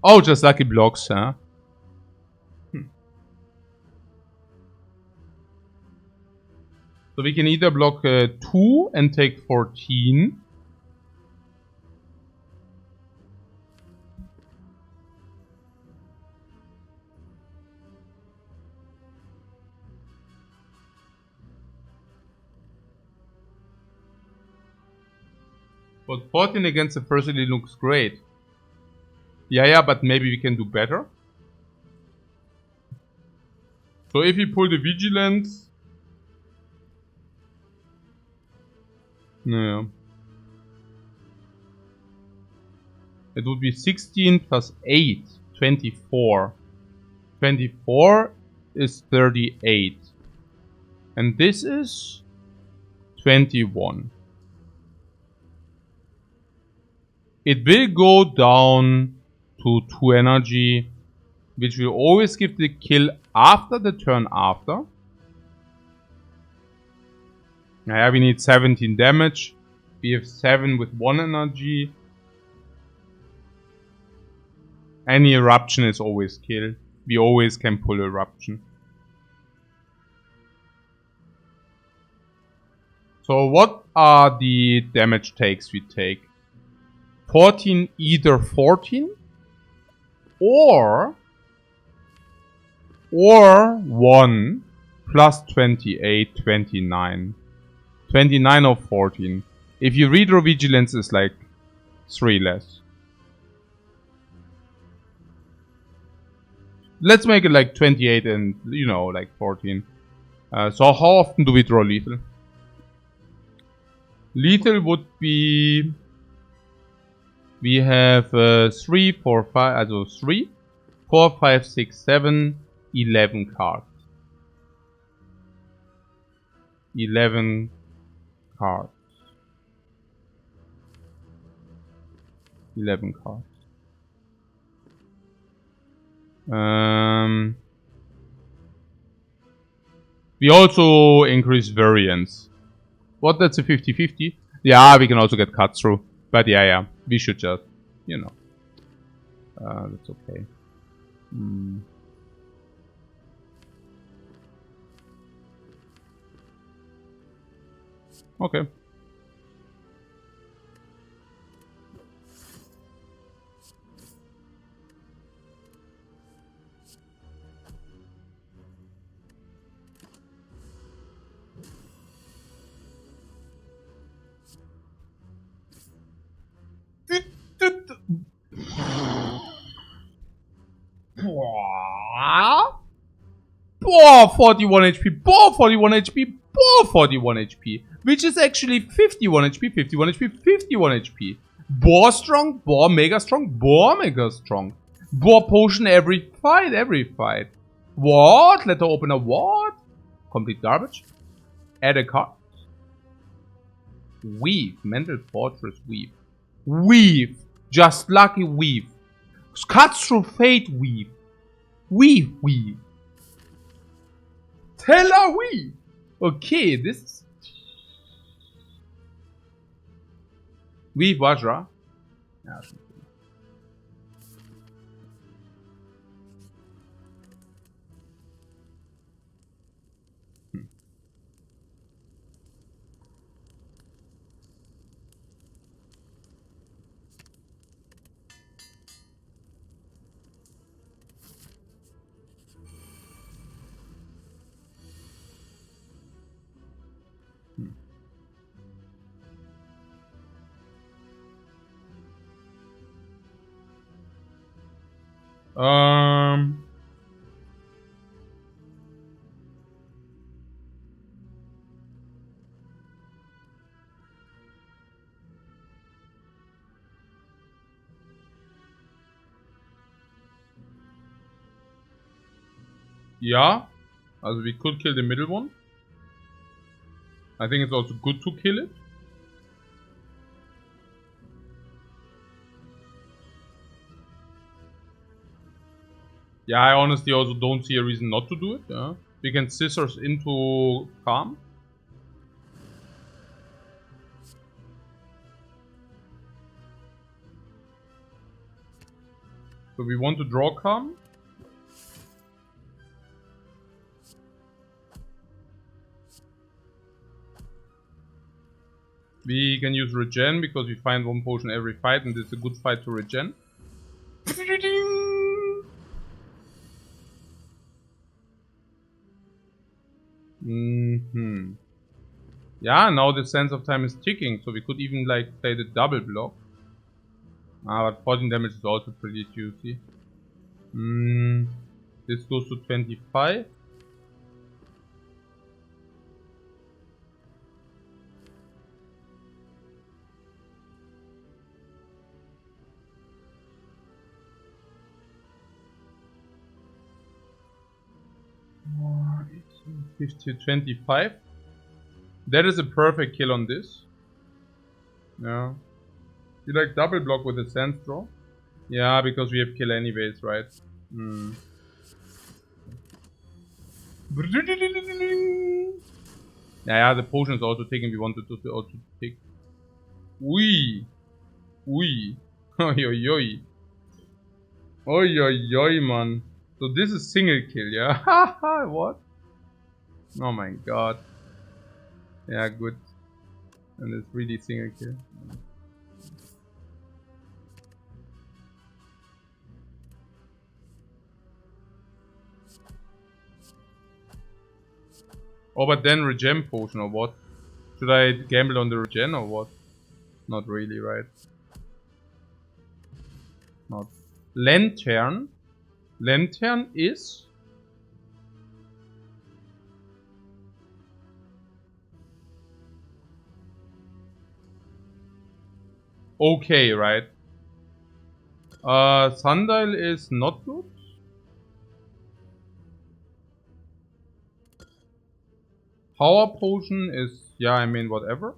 Oh, just lucky blocks, huh? So we can either block 2 and take 14. But 14 against the first elite looks great. Yeah, but maybe we can do better. So if we pull the Vigilance... Yeah. It would be 16 plus 8, 24. 24 is 38. And this is 21. It will go down to 2 energy, which will always give the kill after the turn after. Yeah, we need 17 damage. We have 7 with 1 energy. Any eruption is always kill. We always can pull eruption. So what are the damage takes we take? 14, either 14 or 1 plus 28, 29. 29 or 14. If you redraw Vigilance is like 3 less. Let's make it like 28 and, you know, like 14. So how often do we draw Lethal? Lethal would be... We have 3, 4, 5, also 3, 4, 5, 6, 7, 11 cards. 11 cards. 11 cards. We also increase variance. What, that's a 50-50? Yeah, we can also get cut through. But yeah, we should just, you know. That's okay. Okay. Boah, 41 HP, boah, 41 HP, boah, 41 HP. Which is actually 51 HP, 51 HP, 51 HP. Boah strong, boah mega strong, boah mega strong. Boah potion every fight. What? Let her open a what? Complete garbage. Add a card. Weave, Mental Fortress Weave. Weave, just lucky weave. Cuts through fate weave. Weave. Teller weave. Okay, this is... Weave Vajra. Ja, schon. Ja. Also we could kill the middle one. I think it's also good to kill it. Yeah, I honestly also don't see a reason not to do it. Yeah. We can scissors into Calm. So we want to draw Calm. We can use regen because we find one potion every fight and it's a good fight to regen. Yeah, now the sense of time is ticking, so we could even like play the double block. But 14 damage is also pretty juicy. This goes to 25. Oh, 50 to 25. That is a perfect kill on this. Yeah. You like double block with a sense draw? Yeah, because we have kill anyways, right? Yeah, the potion is also taken. We wanted to also take. Ui. Oi, oi, oi. Oi, oi, oi, man. So this is single kill, yeah? Haha, what? Oh my god. Yeah, good. And it's really single kill. Oh, but then regen potion or what? Should I gamble on the regen or what? Not really, right? Not. Lantern. Lantern is... okay, right? Sundial is not good. Power potion is, yeah, I mean, whatever.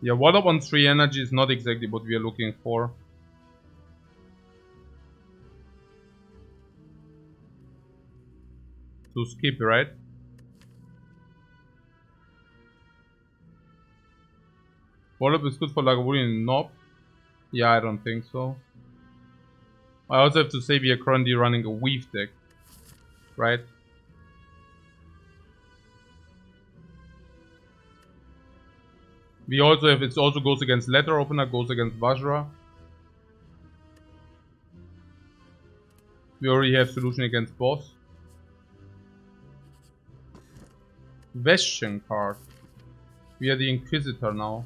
Yeah, water on 3 energy is not exactly what we are looking for. So skip, right? Water is good for Lagavulin Knob. Yeah, I don't think so. I also have to say we are currently running a weave deck. Right? We also have, it also goes against Letter Opener, goes against Vajra. We already have solution against boss. Vestian card. We are the Inquisitor now.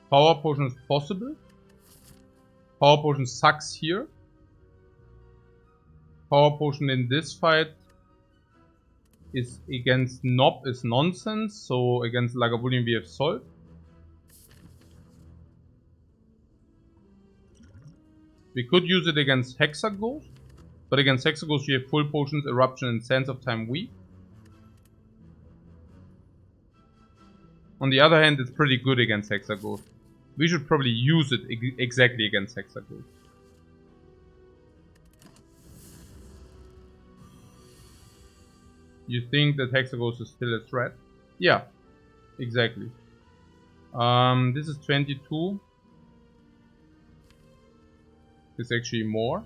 Power potion is possible. Power potion sucks here. Power potion in this fight is against Nob is nonsense. So against Lagavulin we have Salt. We could use it against Hexaghost. But against Hexaghost we have full potions, Eruption and Sense of Time weak. On the other hand, it's pretty good against Hexaghost. We should probably use it exactly against Hexaghost. You think that Hexaghost is still a threat? Yeah, exactly. This is 22. It's actually more.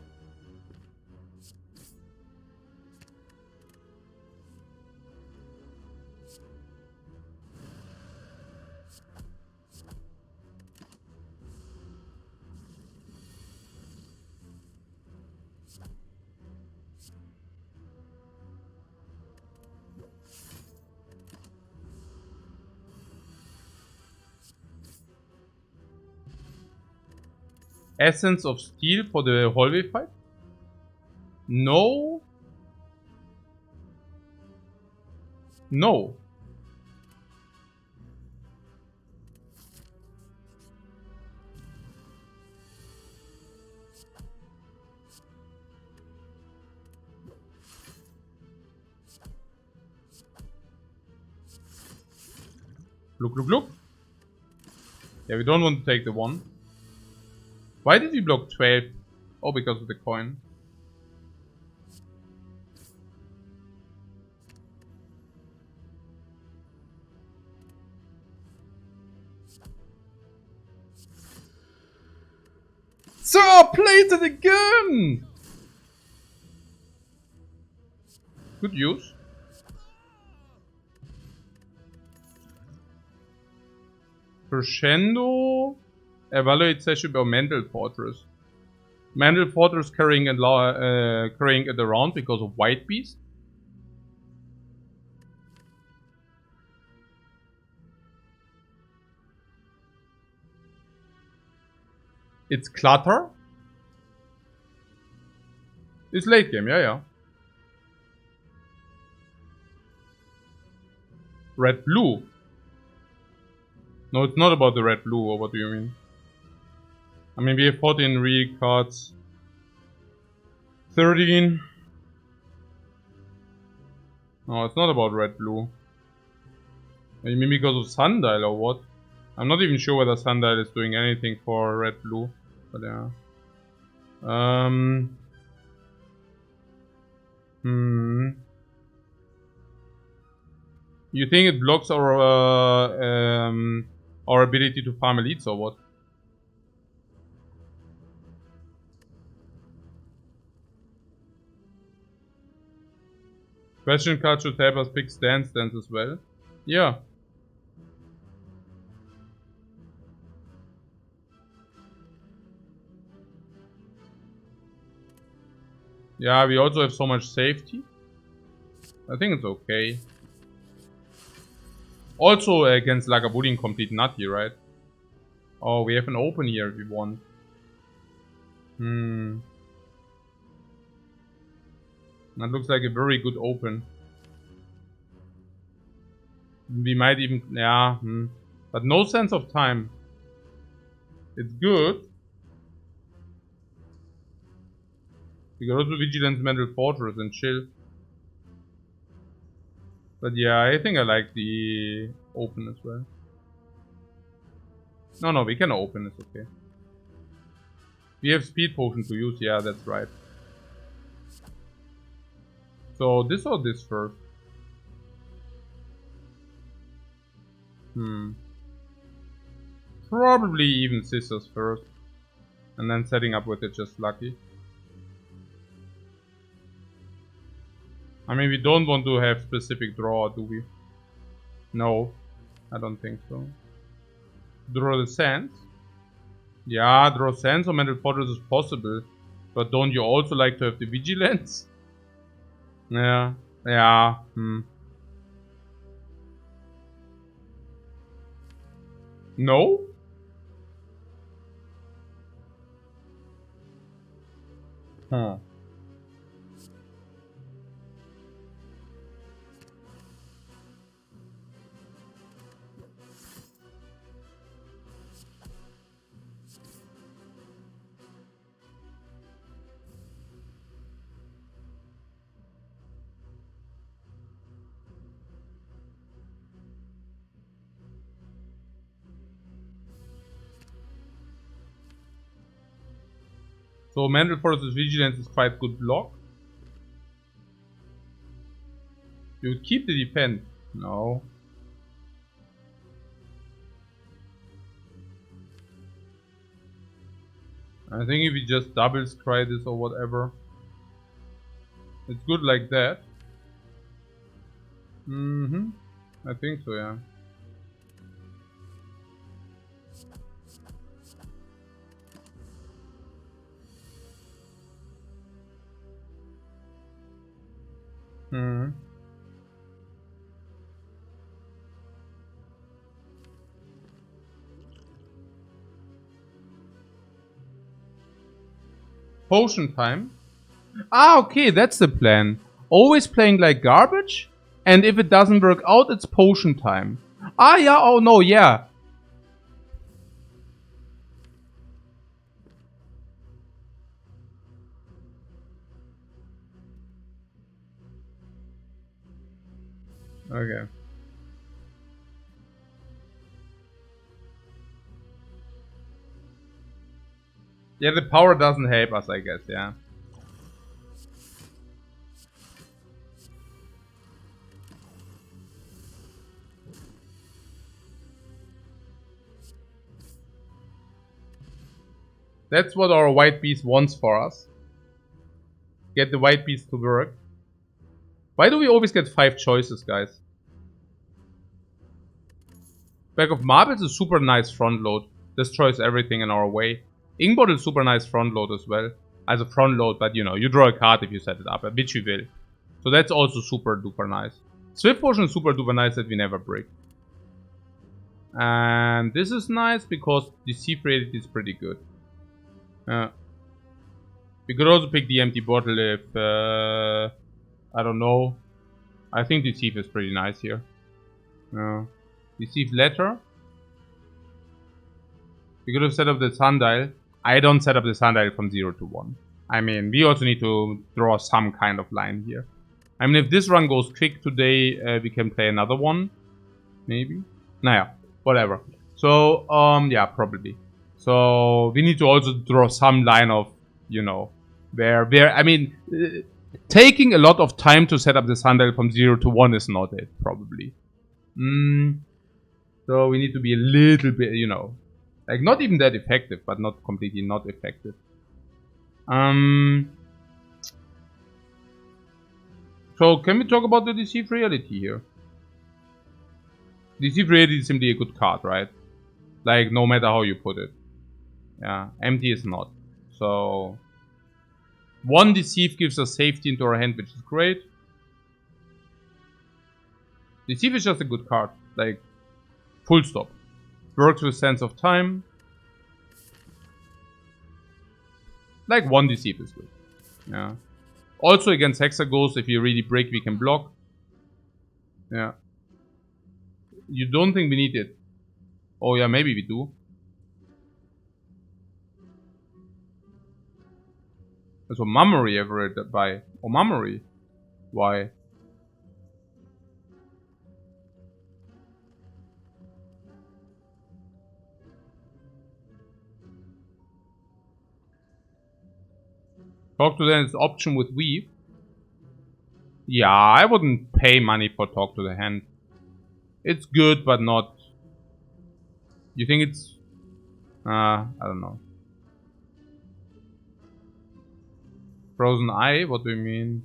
Essence of Steel for the hallway fight? No. No. Look. Yeah, we don't want to take the 1. Why did we block 12? Oh, because of the coin. So I played it again! Good use. Crescendo. Evaluate session about Mental Fortress. Mental Fortress carrying it around because of White Beast. It's clutter. It's late game, yeah. Red blue. No, it's not about the red blue, or what do you mean? I mean, we have 14 real cards. 13. No, it's not about red blue. You mean because of Sundial or what? I'm not even sure whether Sundial is doing anything for red blue. But yeah. You think it blocks our ability to farm elites or what? Question card should help us pick stance as well. Yeah. Yeah, we also have so much safety. I think it's okay. Also against Lagavulin complete nutty, right? Oh, we have an open here if we want. That looks like a very good open. We might even, yeah, but no sense of time. It's good. We can also Vigilance Mental Fortress and chill. But yeah, I think I like the open as well. No, we can open, it's okay. We have speed potion to use, yeah, that's right. So this or this first? Probably even scissors first. And then setting up with it just lucky. I mean, we don't want to have specific draw, do we? No, I don't think so. Draw the sands? Yeah, draw sands or mental fortress is possible. But don't you also like to have the vigilance? Yeah, No? Huh. So mental fortress vigilance is quite good block. You would keep the defense. No. I think if we just double scry this or whatever. It's good like that. I think so, yeah. Potion time. Ah, okay, that's the plan. Always playing like garbage, and if it doesn't work out, it's potion time. Ah, yeah, oh no, yeah. Okay. Yeah, the power doesn't help us, I guess, yeah. That's what our white beast wants for us. Get the white beast to work. Why do we always get 5 choices, guys? Bag of Marbles is super nice front load. Destroys everything in our way. Ingbot is super nice front load as well. As a front load, but you know, you draw a card if you set it up, which you will. So that's also super duper nice. Swift Potion is super duper nice that we never break. And this is nice because Deceive Reality is pretty good. We could also pick the empty bottle if, I don't know. I think Deceive is pretty nice here. Deceive Letter. We could have set up the sundial. I don't set up the sundial from 0 to 1. I mean, we also need to draw some kind of line here. I mean, if this run goes quick today, we can play another one. Maybe. Naja, whatever. So, yeah, probably. So, we need to also draw some line of, you know, where, I mean, taking a lot of time to set up the sundial from 0 to 1 is not it, probably. So, we need to be a little bit, you know, like, not even that effective, but not completely not effective. So, can we talk about the Deceive Reality here? Deceive Reality is simply a good card, right? Like, no matter how you put it. Yeah, empty is not. So, 1 Deceive gives us safety into our hand, which is great. Deceive is just a good card. Like, full stop. Works with Sense of Time. Like, 1 Deceive is good. Yeah. Also against Hexaghost, if you really break, we can block. Yeah. You don't think we need it? Oh yeah, maybe we do. So Mummery ever by... Oh, Mummery. Why? Talk to Hand's option with Weave. Yeah, I wouldn't pay money for Talk to the Hand. It's good, but not... You think it's... I don't know. Frozen Eye? What do you mean?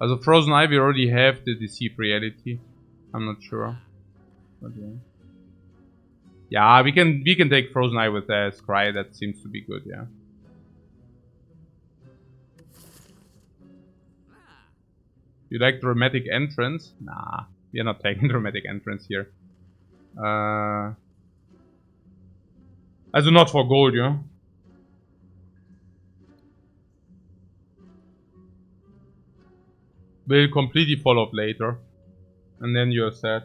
As a Frozen Eye, we already have the Deceive Reality. I'm not sure. Okay. Yeah, we can take Frozen Eye with Scry. That seems to be good, yeah. You like Dramatic Entrance? Nah, we are not taking Dramatic Entrance here. Also not for gold, yeah? Will completely fall off later. And then you're sad.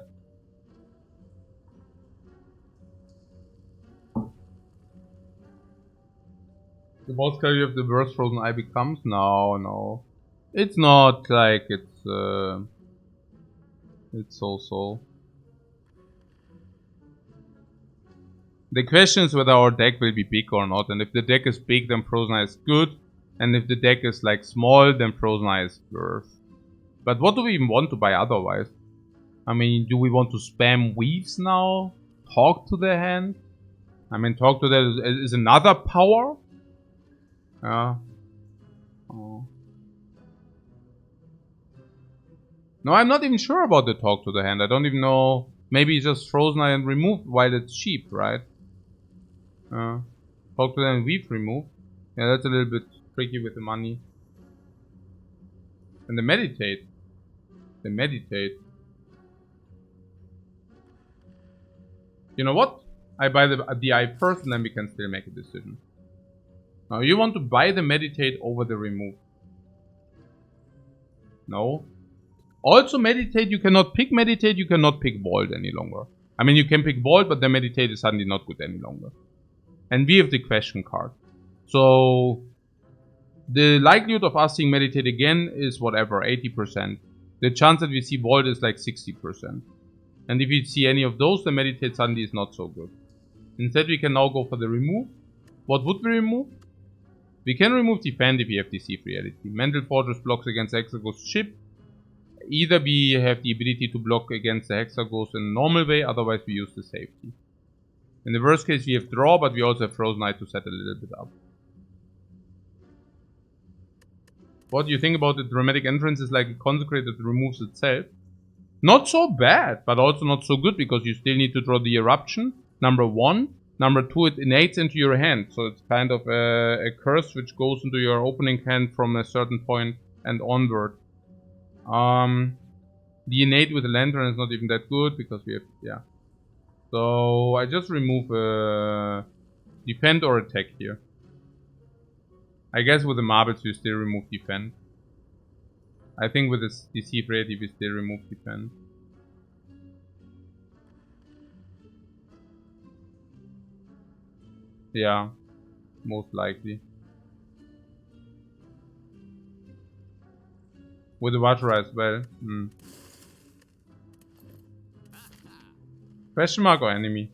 The most carry of the worst Frozen Eye becomes? No, no. It's not like it's so. The question is whether our deck will be big or not, and if the deck is big, then Frozen Eye is good, and if the deck is like small, then Frozen Eye is worse. But what do we even want to buy otherwise? I mean, do we want to spam Weaves now? Talk to the Hand? I mean, Talk to the is another power? Yeah. Oh. No, I'm not even sure about the Talk to the Hand. I don't even know. Maybe just Frozen Eye and remove while it's cheap, right? Talk to the Hand, Weave, remove. Yeah, that's a little bit tricky with the money. And the Meditate. The Meditate. You know what? I buy the Eye first and then we can still make a decision. Now, you want to buy the Meditate over the remove. No. Also, Meditate, you cannot pick Meditate, you cannot pick Vault any longer. I mean, you can pick Vault, but the Meditate is suddenly not good any longer. And we have the question card. So, the likelihood of us seeing Meditate again is whatever, 80%. The chance that we see Vault is like 60%. And if you see any of those, the Meditate suddenly is not so good. Instead, we can now go for the remove. What would we remove? We can remove defend if we have Deceive Reality. Mental Fortress blocks against the Hexaghost ship. Either we have the ability to block against the Hexaghost in a normal way, otherwise we use the safety. In the worst case we have draw, but we also have Frozen Eye to set a little bit up. What do you think about the dramatic entrance is like a consecrate that removes itself? Not so bad, but also not so good, because you still need to draw the eruption, number 1. Number 2, it innates into your hand, so it's kind of a curse which goes into your opening hand from a certain point and onward. The innate with the lantern is not even that good, because we have, yeah. So I just remove defend or attack here. I guess with the marbles you still remove defend. I think with this Deceive Reality we still remove defend. Yeah, most likely. With the Watcher as well. Question mark or enemy?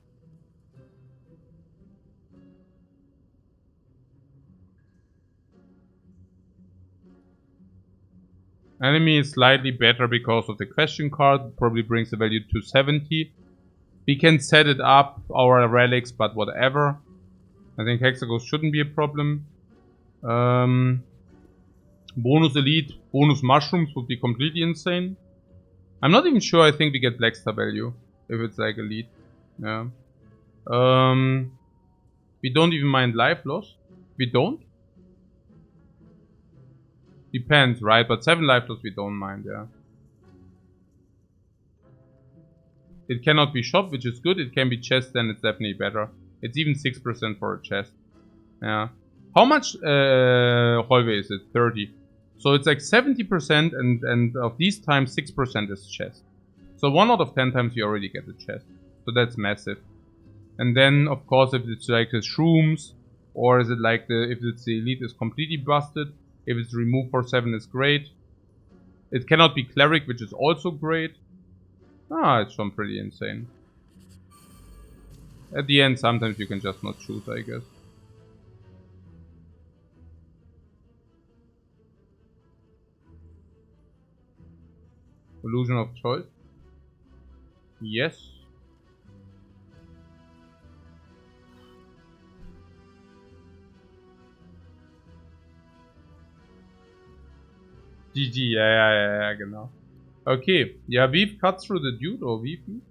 Enemy is slightly better because of the question card. Probably brings the value to 70. We can set it up, our relics, but whatever. I think Hexaghost shouldn't be a problem. Bonus Elite, bonus Mushrooms would be completely insane. I'm not even sure, I think we get Black Star value. If it's like Elite. Yeah. We don't even mind life loss. We don't? Depends, right? But 7 life loss we don't mind, yeah. It cannot be shop, which is good. It can be chest, then it's definitely better. It's even 6% for a chest. Yeah. How much hallway is it? 30. So it's like 70% and of these times 6% is chest. So 1 out of 10 times you already get a chest. So that's massive. And then of course if it's like the shrooms, or is it like if it's the elite is completely busted. If it's remove for 7 is great. It cannot be cleric, which is also great. It's some pretty insane. At the end sometimes you can just not choose, I guess. Illusion of choice. Yes. GG, ja, genau. Okay, ja, Weave cut through the dude or Weave?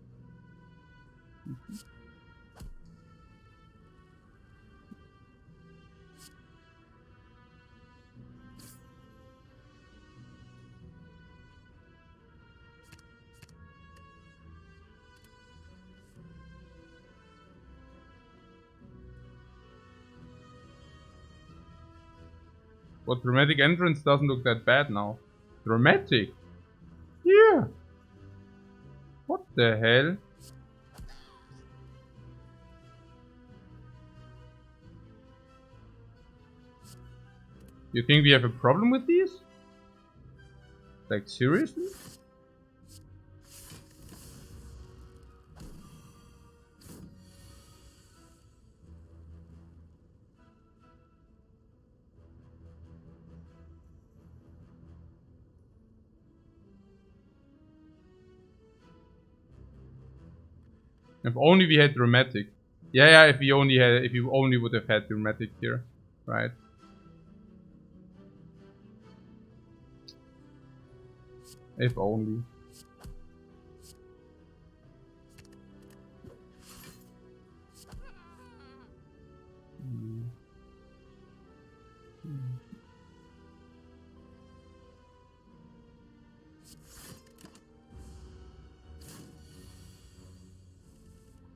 What, dramatic entrance doesn't look that bad now. Dramatic? Yeah. What the hell? You think we have a problem with these? Like, seriously? If only we had dramatic. Yeah, if you only would have had dramatic here. Right. If only.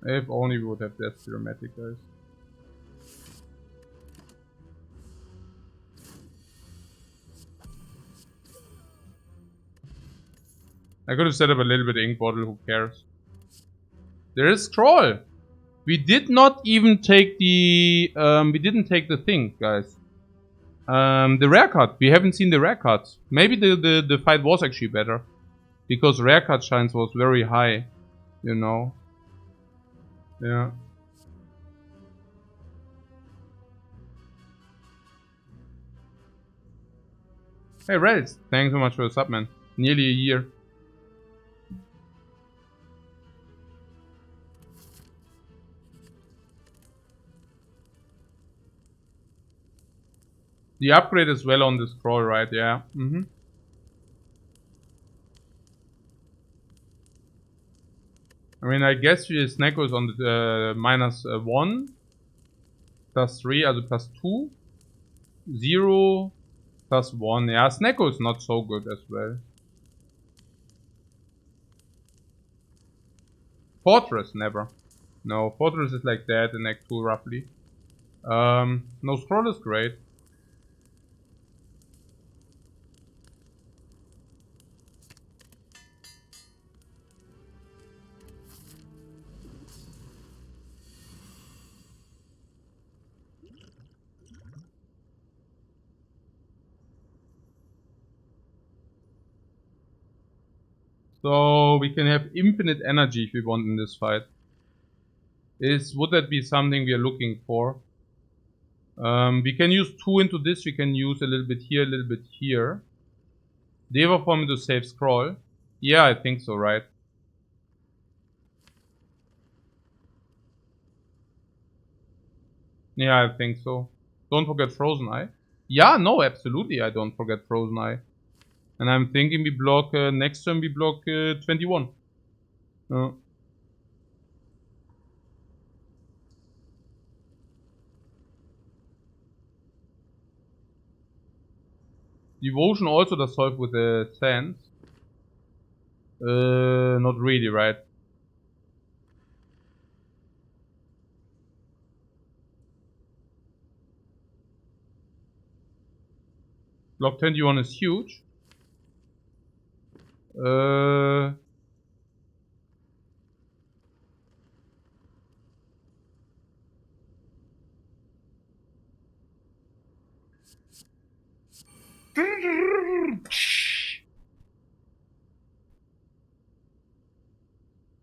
If only we would have that dramatic, guys. I could have set up a little bit of ink bottle, who cares? There is Troll! We did not even take the we didn't take the thing, guys. The rare card. We haven't seen the rare cards. Maybe the fight was actually better. Because rare card chance was very high. You know. Yeah. Hey Rels, thanks so much for the sub, man. Nearly a year. The upgrade is well on the scroll, right? Yeah. I mean, I guess Snecko is on the -1, +3, also +2, 0, +1. Yeah, Snecko is not so good as well. Fortress, never. No, Fortress is like that in Act 2, roughly. No, scroll is great. So we can have infinite energy if we want in this fight. Would that be something we are looking for? We can use 2 into this, we can use a little bit here, a little bit here. Deva for me to save scroll. Yeah, I think so, right? Yeah, I think so. Don't forget Frozen Eye. Yeah, no, absolutely I don't forget Frozen Eye. And I'm thinking we block, next turn we block 21. Devotion also does solve with the sands. Not really, right? Block 21 is huge.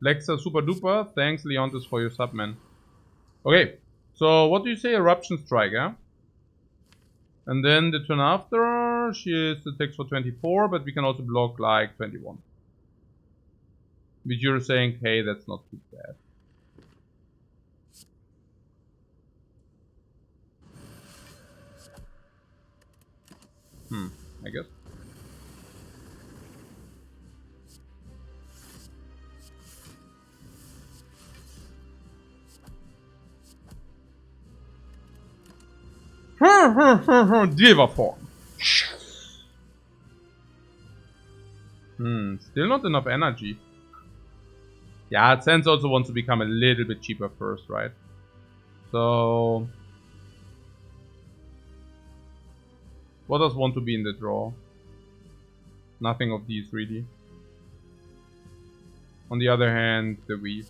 Lexa super duper. Thanks, Leontis, for your sub, man. Okay, so what do you say? Eruption Strike, yeah? And then the turn after, she attacks for 24, but we can also block like 21. Which you're saying, hey, that's not too bad. I guess. Diva form. Still not enough energy. Yeah, Sense also wants to become a little bit cheaper first, right? So... what does want to be in the draw? Nothing of these, really. On the other hand, the Weave.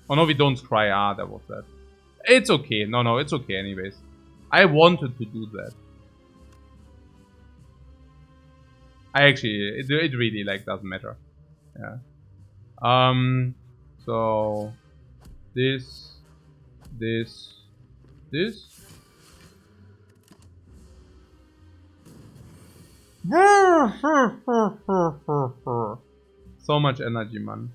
Oh no, we don't scry. Ah, that was that. It's okay. No, it's okay anyways. I wanted to do that. I actually, it really like doesn't matter. Yeah. So this. So much energy, man.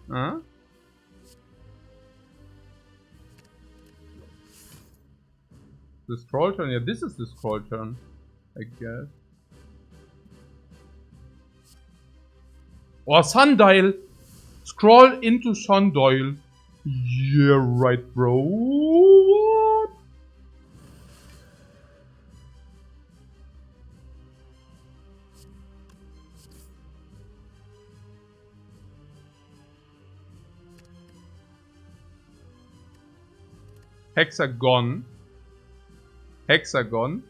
Huh? The scroll turn? Yeah, this is the scroll turn, I guess. Oh, Sundial! Scroll into Sundial. Yeah, right, bro. What? Hexagon. Hexagon.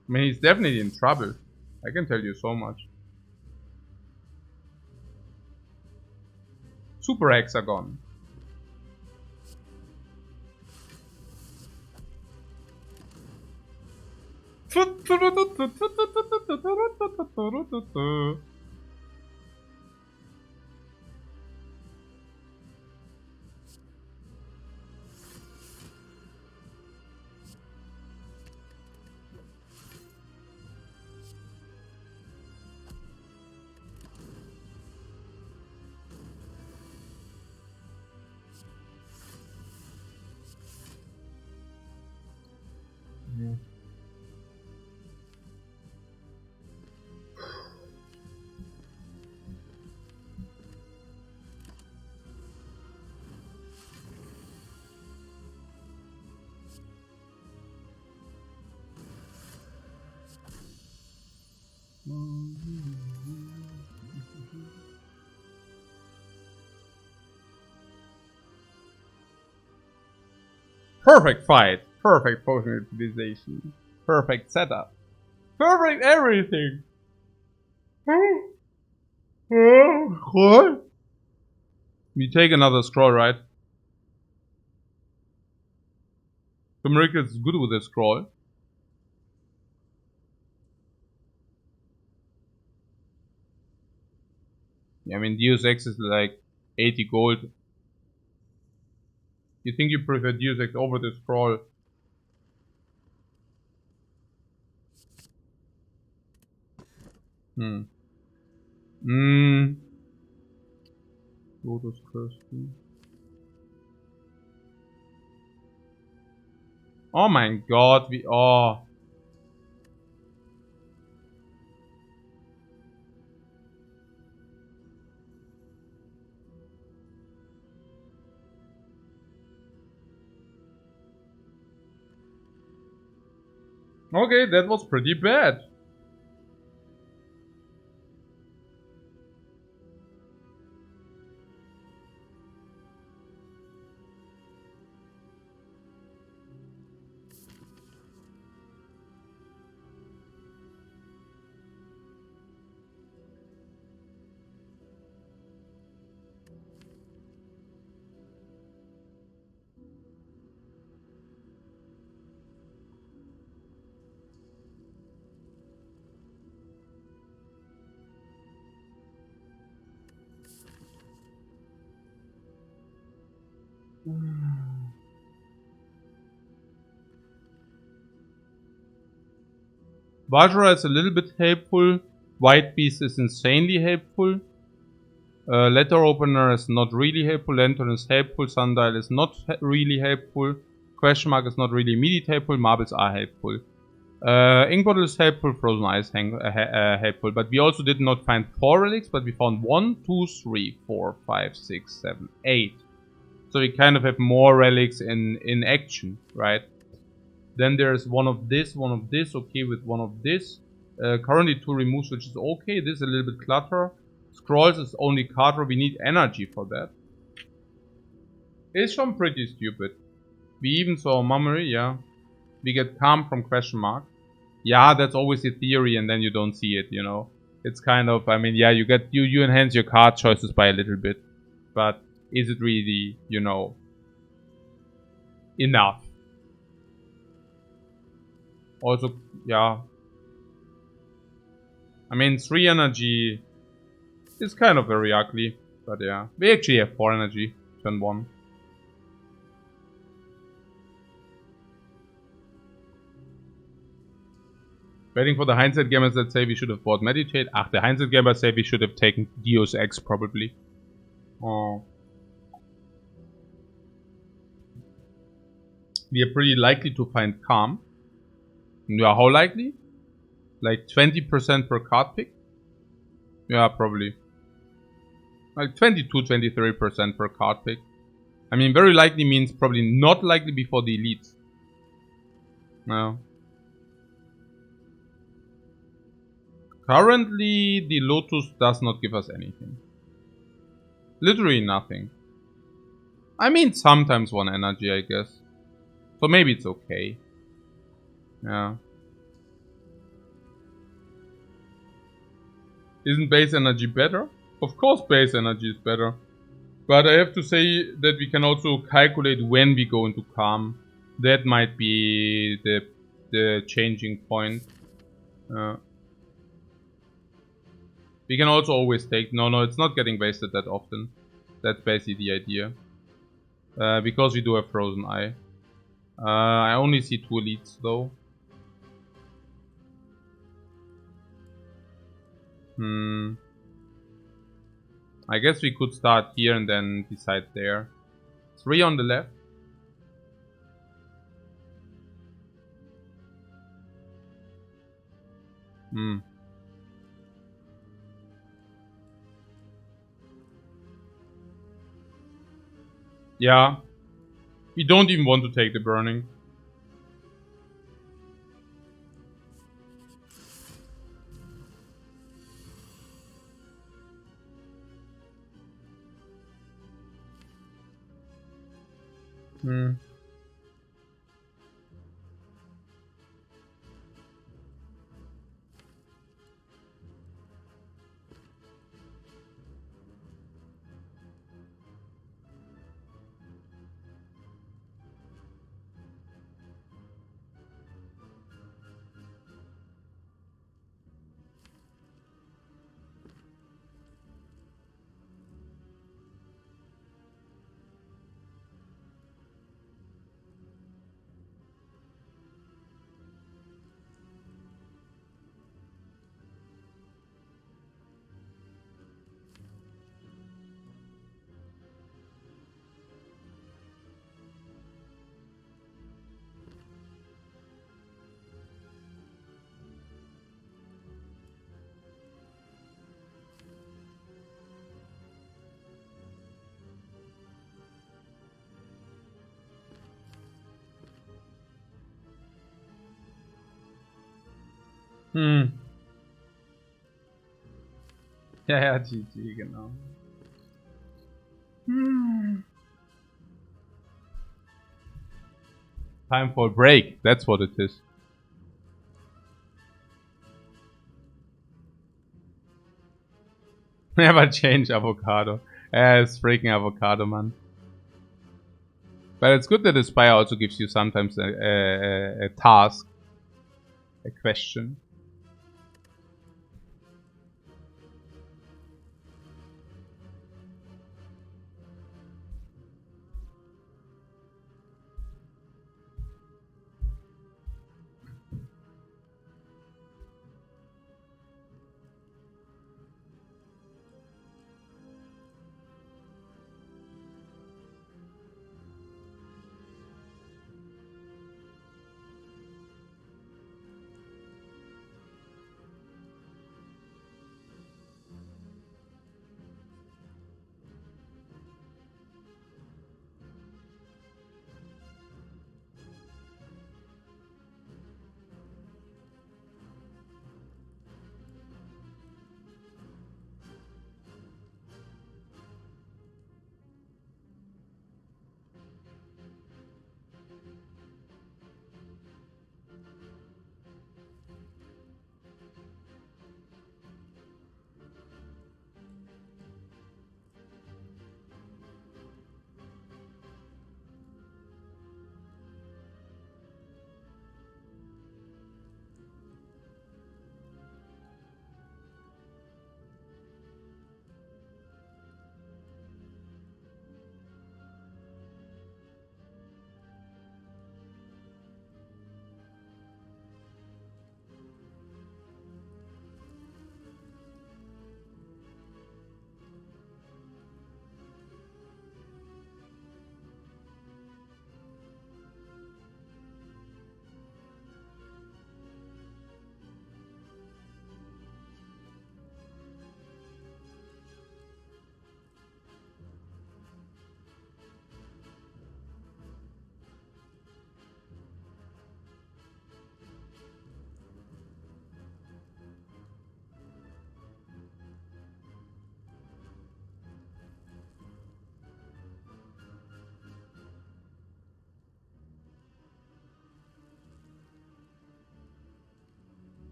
I mean, he's definitely in trouble. I can tell you so much. Super Hexagon. Perfect fight. Perfect potion utilization. Perfect setup. Perfect everything. What? We take another scroll, right? The miracle is good with a scroll. Yeah, I mean, Deus Ex is like 80 gold. You think you prefer Deus Ex over the scroll? Lotus Crystal. Oh my god, we are. Okay, that was pretty bad. Vajra is a little bit helpful. White Beast is insanely helpful. Letter Opener is not really helpful. Lantern is helpful. Sundial is not really helpful. Question Mark is not really immediate helpful. Marbles are helpful. Ink Bottle is helpful. Frozen Ice helpful. But we also did not find 4 relics, but we found 1, 2, 3, 4, 5, 6, 7, 8. So we kind of have more relics in action, right? Then there's one of this, okay, with one of this. Currently 2 removes, which is okay. This is a little bit clutter. Scrolls is only card draw. We need energy for that. It's some pretty stupid. We even saw Mummery, yeah. We get Calm from question mark. Yeah, that's always a theory and then you don't see it, you know. It's kind of, I mean, yeah, you enhance your card choices by a little bit. But is it really, you know, enough? Also, yeah. I mean, 3 energy is kind of very ugly. But yeah, we actually have 4 energy, turn 1. Waiting for the hindsight gamers that say we should have bought Meditate. Ach, the hindsight gamers say we should have taken Deus Ex probably. Oh. We are pretty likely to find Calm. Yeah, how likely? Like 20% per card pick? Yeah, probably. Like 22-23% per card pick. I mean, very likely means probably not likely before the elites. No. Currently, the Lotus does not give us anything. Literally nothing. I mean, sometimes 1 energy, I guess. So maybe it's okay. Yeah. Isn't base energy better? Of course base energy is better. But I have to say that we can also calculate when we go into Calm. That might be the the changing point. We can also always take... No, it's not getting wasted that often. That's basically the idea. Because we do have Frozen Eye. I only see 2 elites though. I guess we could start here and then decide there. 3 on the left. Yeah. We don't even want to take the burning. Ja, GG, genau. Time for a break, that's what it is. Never change avocado. It's freaking avocado, man. But it's good that the Spire also gives you sometimes a task, a question.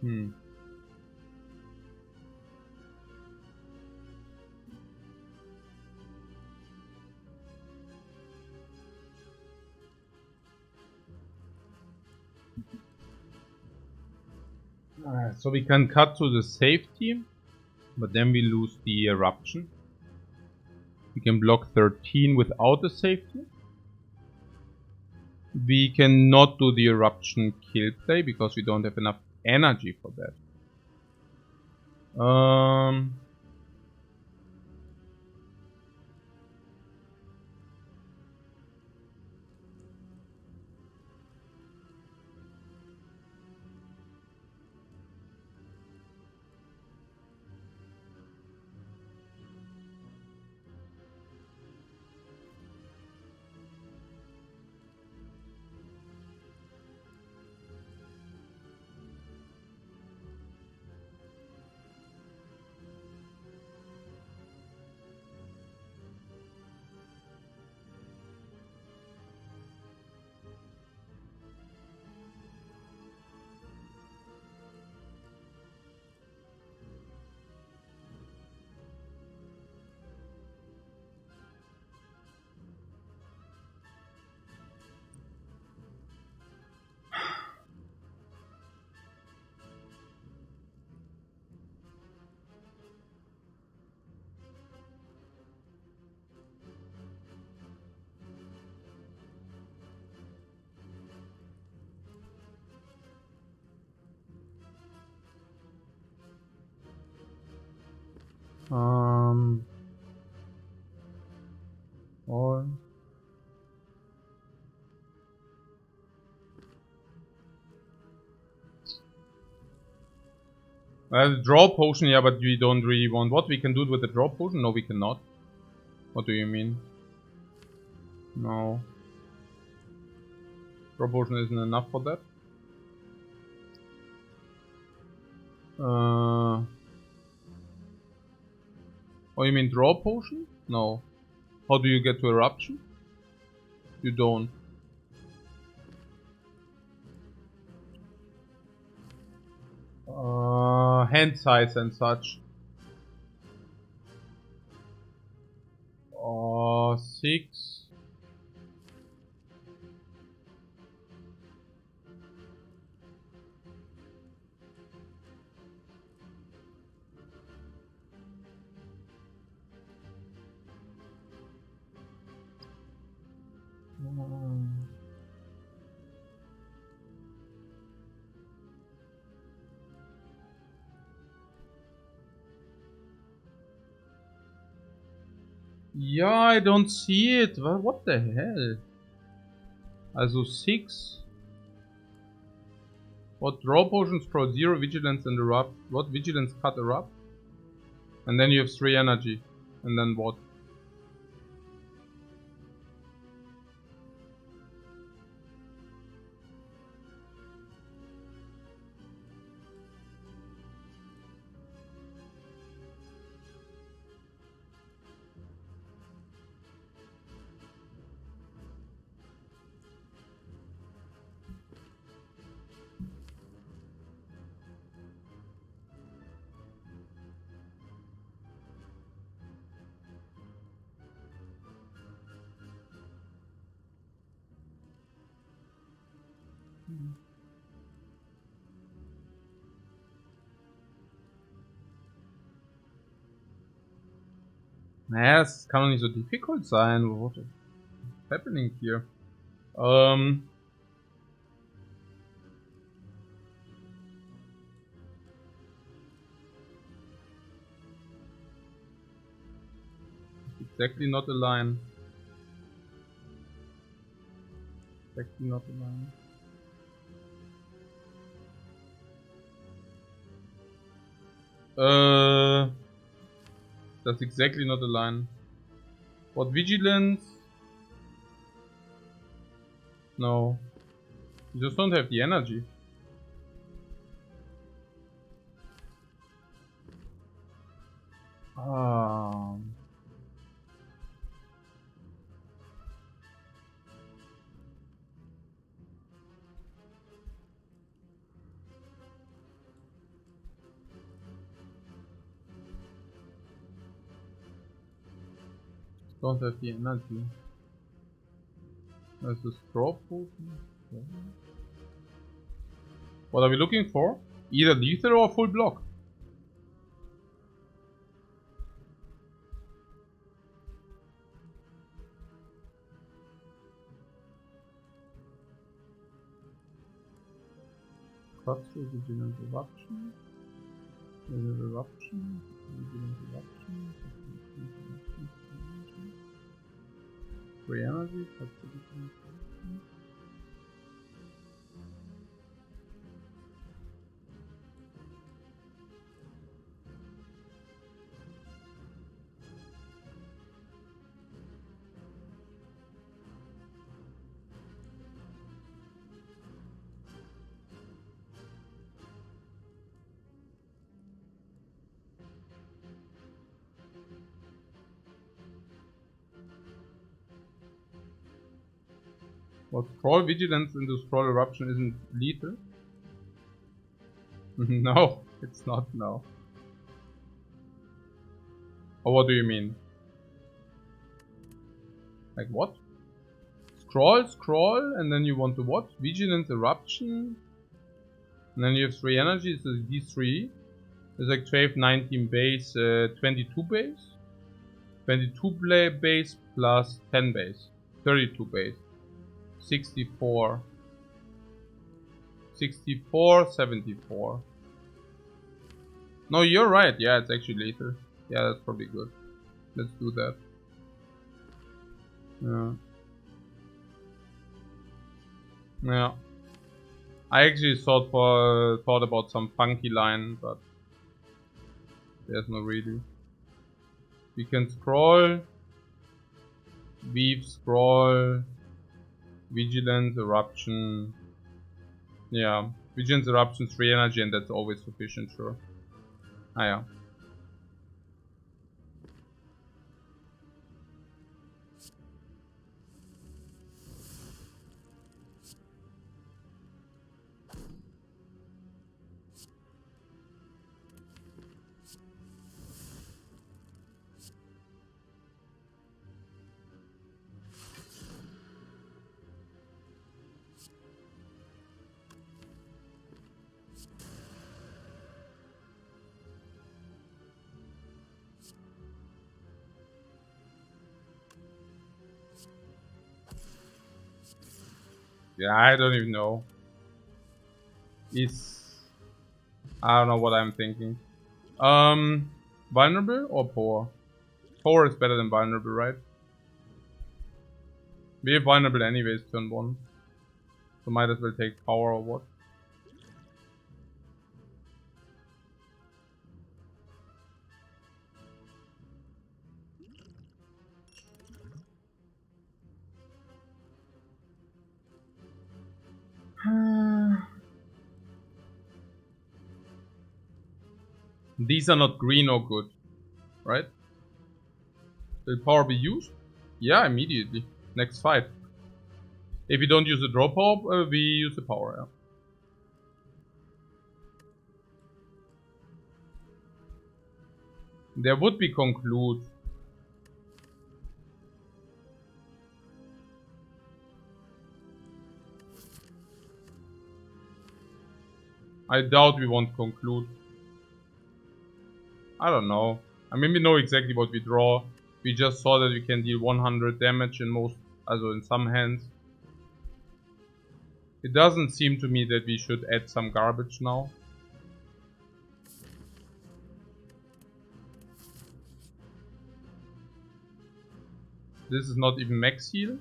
Hmm. So we can cut to the safety, but then we lose the eruption. We can block 13 without the safety. We cannot do the eruption kill play because we don't have enough energy for that. Or draw potion, yeah, but we don't really want. What we can do with the draw potion? No, we cannot. What do you mean? No. Draw potion isn't enough for that. Oh, you mean draw potion? No. How do you get to eruption? You don't. Hand size and such. 6. Yeah, I don't see it. What the hell? Also 6. What draw potions pro 0 vigilance and erupt? What vigilance cut erupt? And then you have 3 energy. And then what? Naja, es kann doch nicht so difficult sein. What is happening here? Exactly not a line. Exactly not a line. That's exactly not a line. What vigilance? No. You just don't have the energy. Don't have the energy. There's a straw potion. What are we looking for? Either lethal or full block. Cuts to vigilant eruption. Eruption. Vigilant eruption. Free energy. Cuts to vigilant eruption. What, scroll vigilance into scroll eruption isn't lethal? No, it's not, no. Or what do you mean? Like what? Scroll, and then you want to what? Vigilance eruption. And then you have 3 energies, so these 3. It's like 12, 19 base, 22 base. 22 base plus 10 base. 32 base. 64. 64, 74. No, you're right. Yeah, it's actually lethal. Yeah, that's probably good. Let's do that. Yeah. Yeah. I actually thought about some funky line, but there's no really. We can scroll, weave, scroll, vigilance, eruption. Yeah, vigilance, eruption, 3 energy, and that's always sufficient, sure. Ah, yeah. Yeah, I don't even know. I don't know what I'm thinking. Vulnerable or poor? Poor is better than vulnerable, right? We have vulnerable anyways, turn 1. So might as well take power or what? These are not green or good, right? Will power be used? Yeah, immediately. Next fight. If we don't use the draw power, we use the power, yeah. There would be conclude. I doubt we won't conclude. I don't know. I mean, we know exactly what we draw. We just saw that we can deal 100 damage in most, also in some hands. It doesn't seem to me that we should add some garbage now. This is not even max heal.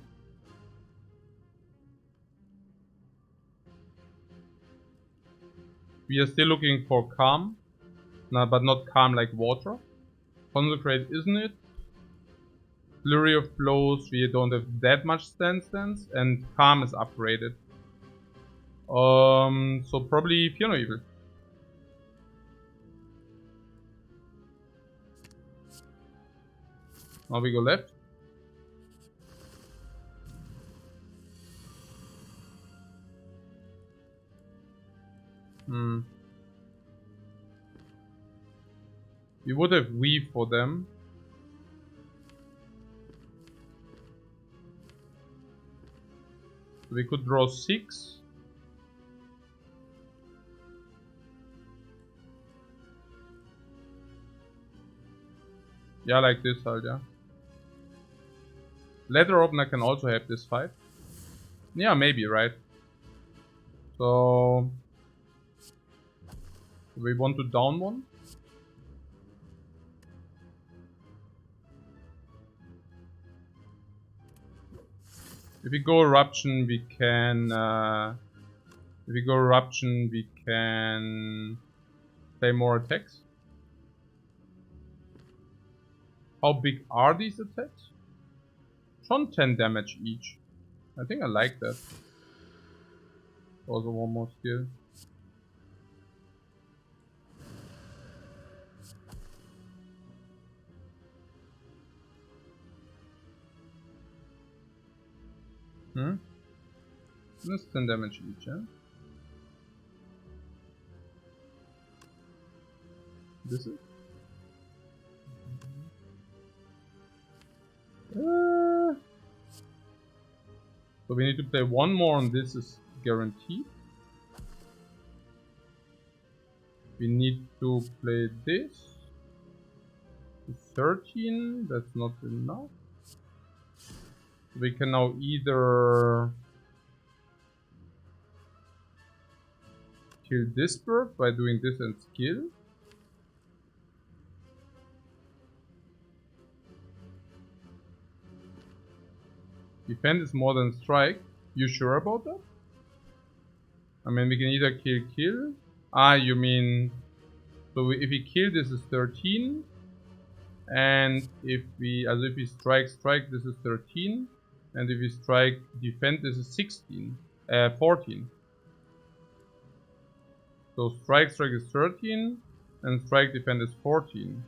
We are still looking for calm. No, but not calm like water. Consecrate, isn't it? Flurry of blows, we don't have that much stance, and calm is upgraded. So probably Fear No Evil. Now we go left. We would have weave for them. So we could draw 6. Yeah, like this, yeah. Leather opener can also have this fight. Yeah, maybe, right? So we want to down one. If we go eruption, we can. If we go eruption, we can play more attacks. How big are these attacks? Schon 10 damage each. I think I like that. Also one more skill. That's 10 damage each, yeah? This is? So we need to play one more and this is guaranteed. We need to play this. 13, that's not enough. We can now either kill this bird by doing this and skill. Defend is more than strike. You sure about that? I mean, we can either kill. Ah, you mean... So if we kill, this is 13. And if we strike, this is 13. And if we strike defend, this is 16. 14. So strike is 13. And strike defend is 14.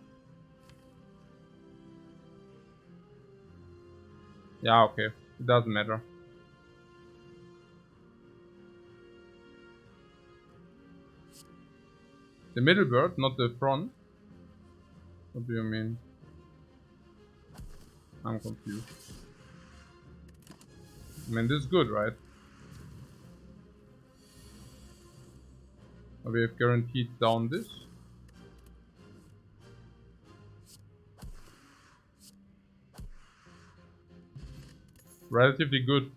Yeah, okay. It doesn't matter. The middle bird, not the front. What do you mean? I'm confused. I mean, this is good, right? We have guaranteed down this. Relatively good.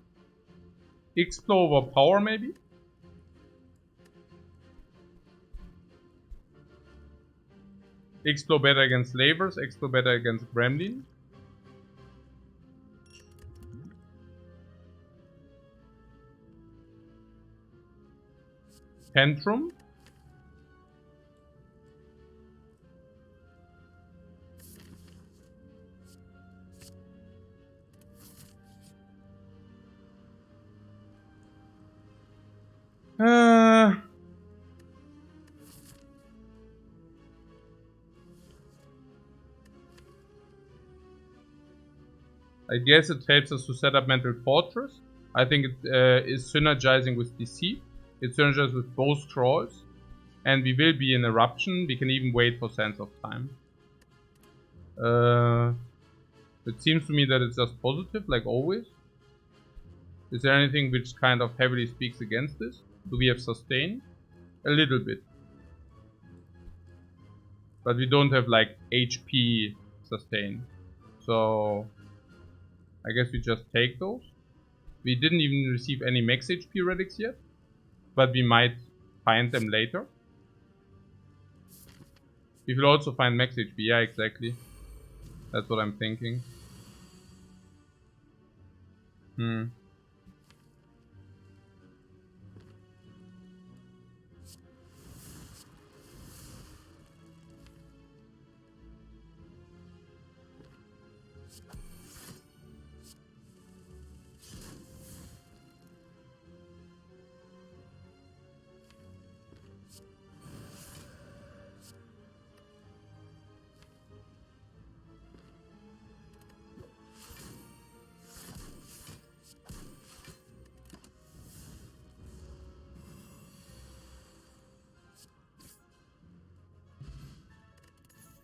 Explo over power, maybe? Explo better against Slavers, Explo better against Gremlin. Tantrum. I guess it helps us to set up Mental Fortress. I think it is synergizing with DC. It synergizes with both scrolls. And we will be in Eruption. We can even wait for Sense of Time. It seems to me that it's just positive, like always. Is there anything which kind of heavily speaks against this? Do we have Sustain? A little bit. But we don't have like HP Sustain. So I guess we just take those. We didn't even receive any max HP relics yet. But we might find them later. We will also find max HP, yeah, exactly. That's what I'm thinking.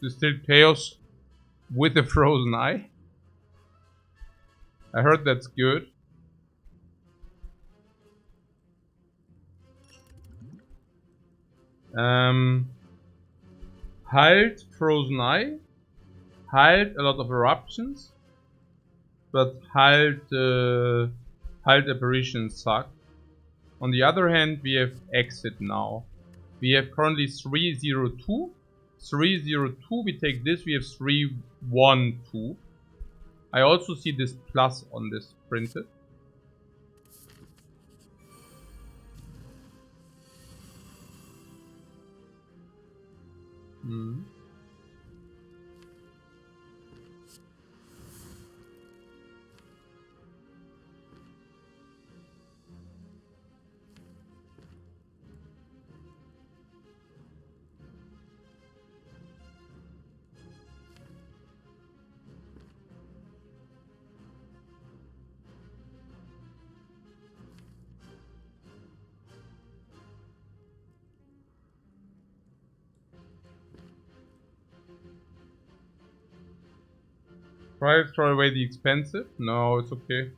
Distilled Chaos with a frozen eye. I heard that's good. Halt Frozen Eye. Halt a lot of eruptions. But Halt Apparitions suck. On the other hand, we have Exit now. We have currently 302. 302, we take this, we have 312. I also see this plus on this printed. Try to throw away the expensive? No, it's okay.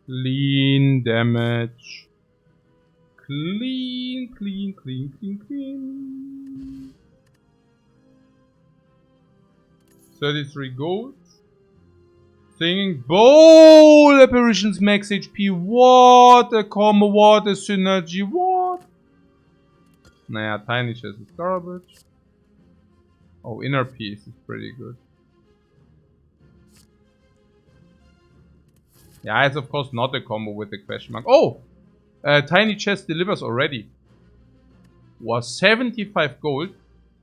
Clean damage. Clean, clean, clean, clean, clean. 33 gold. Singing Bowl Apparitions max HP. What a combo, what a synergy, what? Naja, Tiny Chest is garbage. Oh, Inner Peace is pretty good. Yeah, it's of course not a combo with the question mark. Oh! Tiny Chest delivers already. Was 75 gold.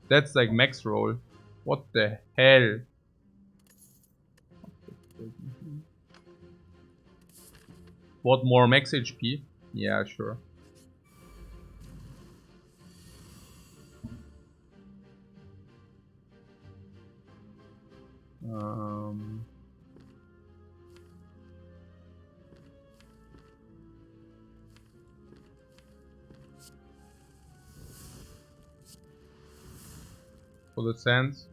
That's like max roll. What the hell? What more max HP? Yeah, sure. For the sands.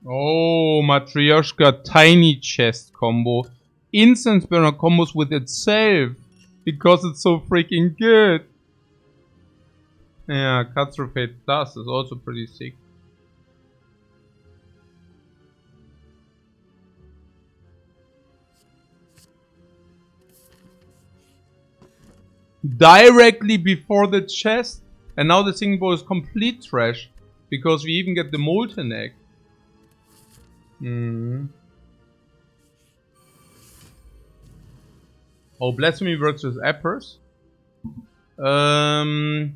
Oh, Matryoshka Tiny Chest combo. Incense burner combos with itself. Because it's so freaking good. Yeah, Cutthroat Fate Plus is also pretty sick. Directly before the chest. And now the Singing Bowl is complete trash. Because we even get the Molten Egg. Oh, Blasphemy works with Appers. Oh.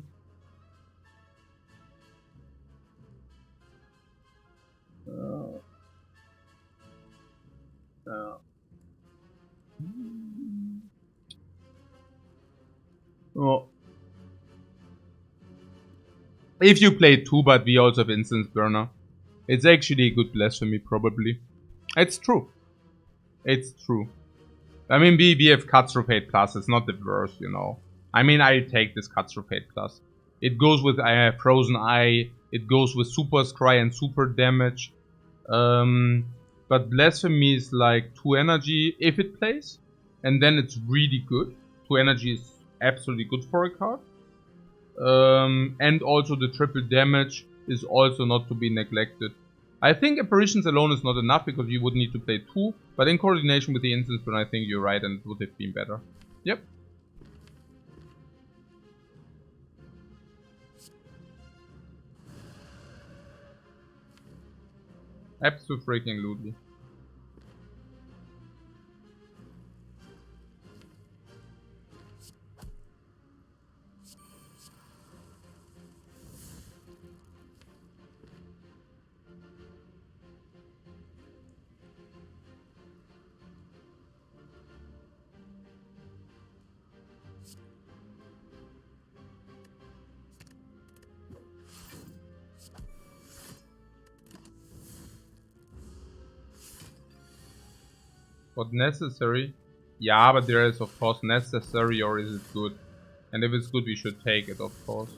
If you play 2, but we also have Instance Burner. It's actually a good Blasphemy, probably. It's true. It's true. I mean, we have Cutthroat Fate Plus. It's not the worst, you know. I mean, I take this Cutthroat Fate Plus. It goes with Frozen Eye. It goes with Super Scry and Super Damage. But Blasphemy is like 2 energy if it plays. And then it's really good. 2 energy is absolutely good for a card. And also the triple damage is also not to be neglected. I think Apparitions alone is not enough because you would need to play 2, but in coordination with the Instance Burn I think you're right and it would have been better. Yep. Absolutely. What necessary? Yeah, but there is of course necessary or is it good? And if it's good we should take it, of course.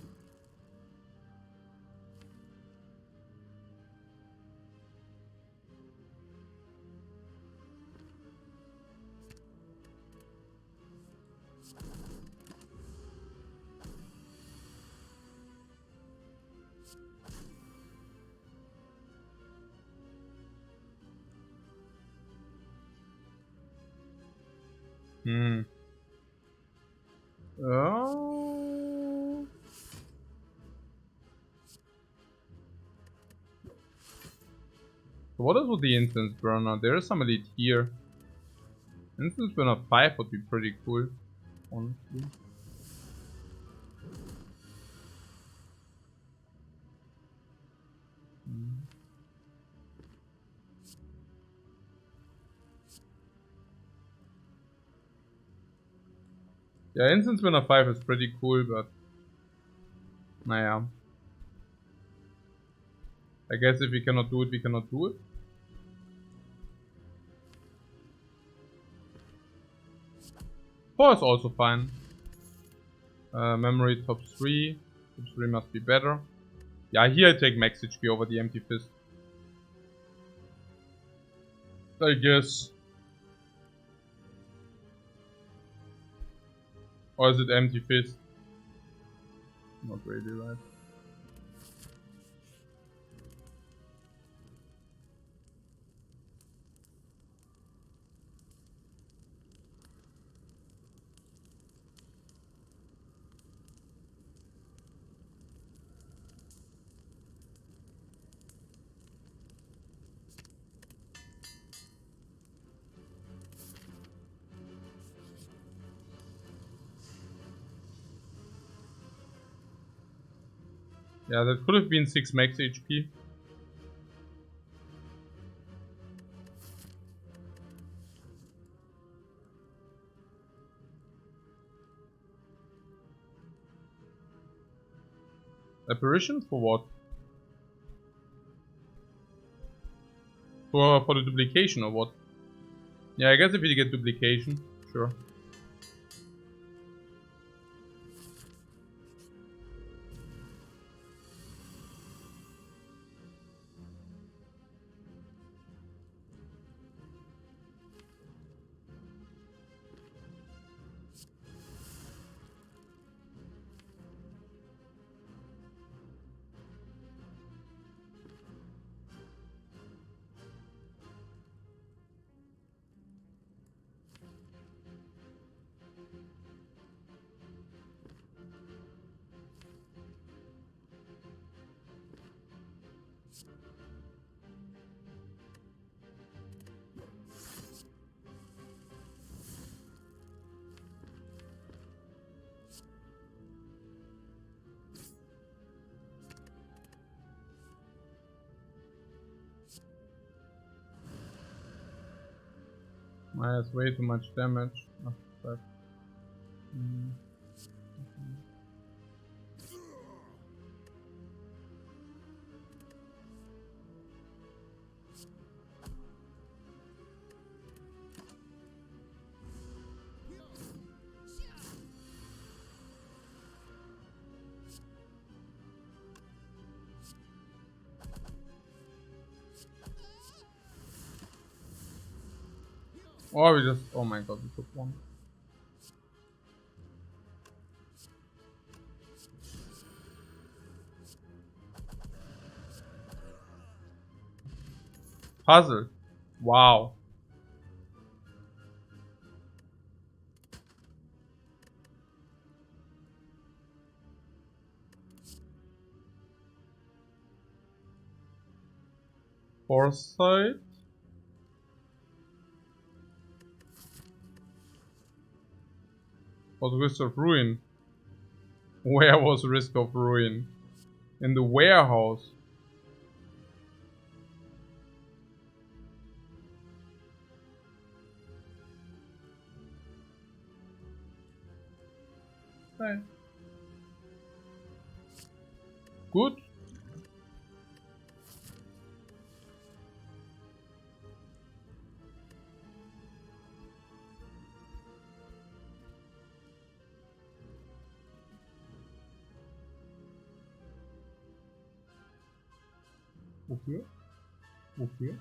Oh. What is with the Instance Burner? There is some elite here. Instance Burner 5 would be pretty cool, honestly. Yeah, Instance Winner 5 is pretty cool, but naja. I guess if we cannot do it, we cannot do it. Four is also fine. Memory top 3. Top 3 must be better. Yeah, here I take max HP over the Empty Fist. I guess. Or is it Empty Fist? Not really, right? Yeah, that could have been 6 max HP. Apparition? For what? For the duplication or what? Yeah, I guess if you get duplication, sure. That's way too much damage. Oh, but, oh, we just. Oh my god, we took one. Puzzle. Wow. Foresight. What risk of ruin? Where was risk of ruin? In the warehouse. Hey. Good. Okay. Okay.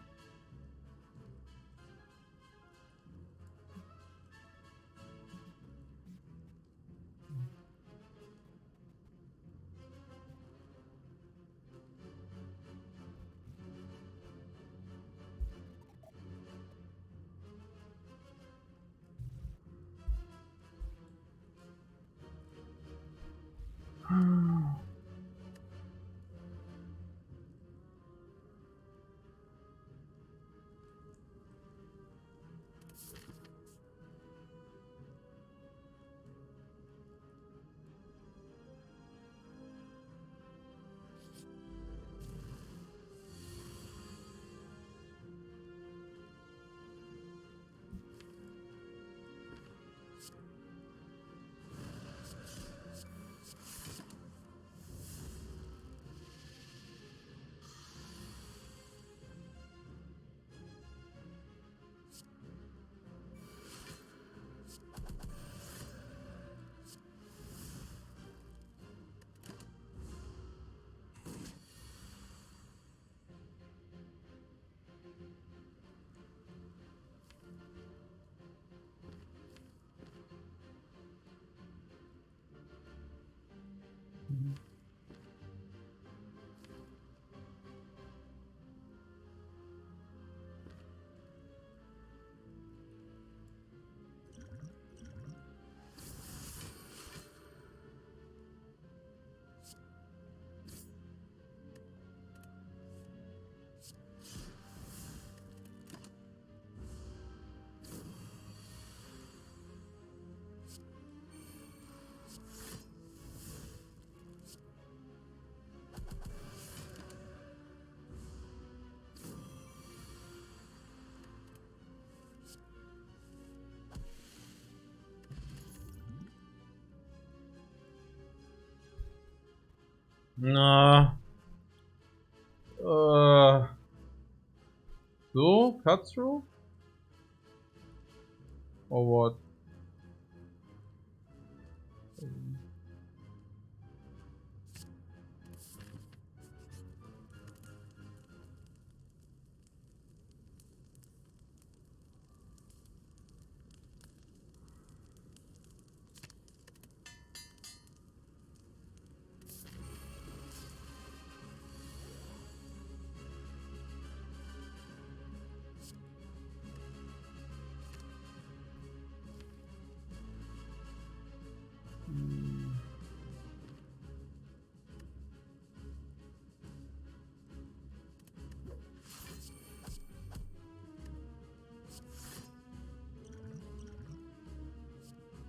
Na. So, cut through? Or what?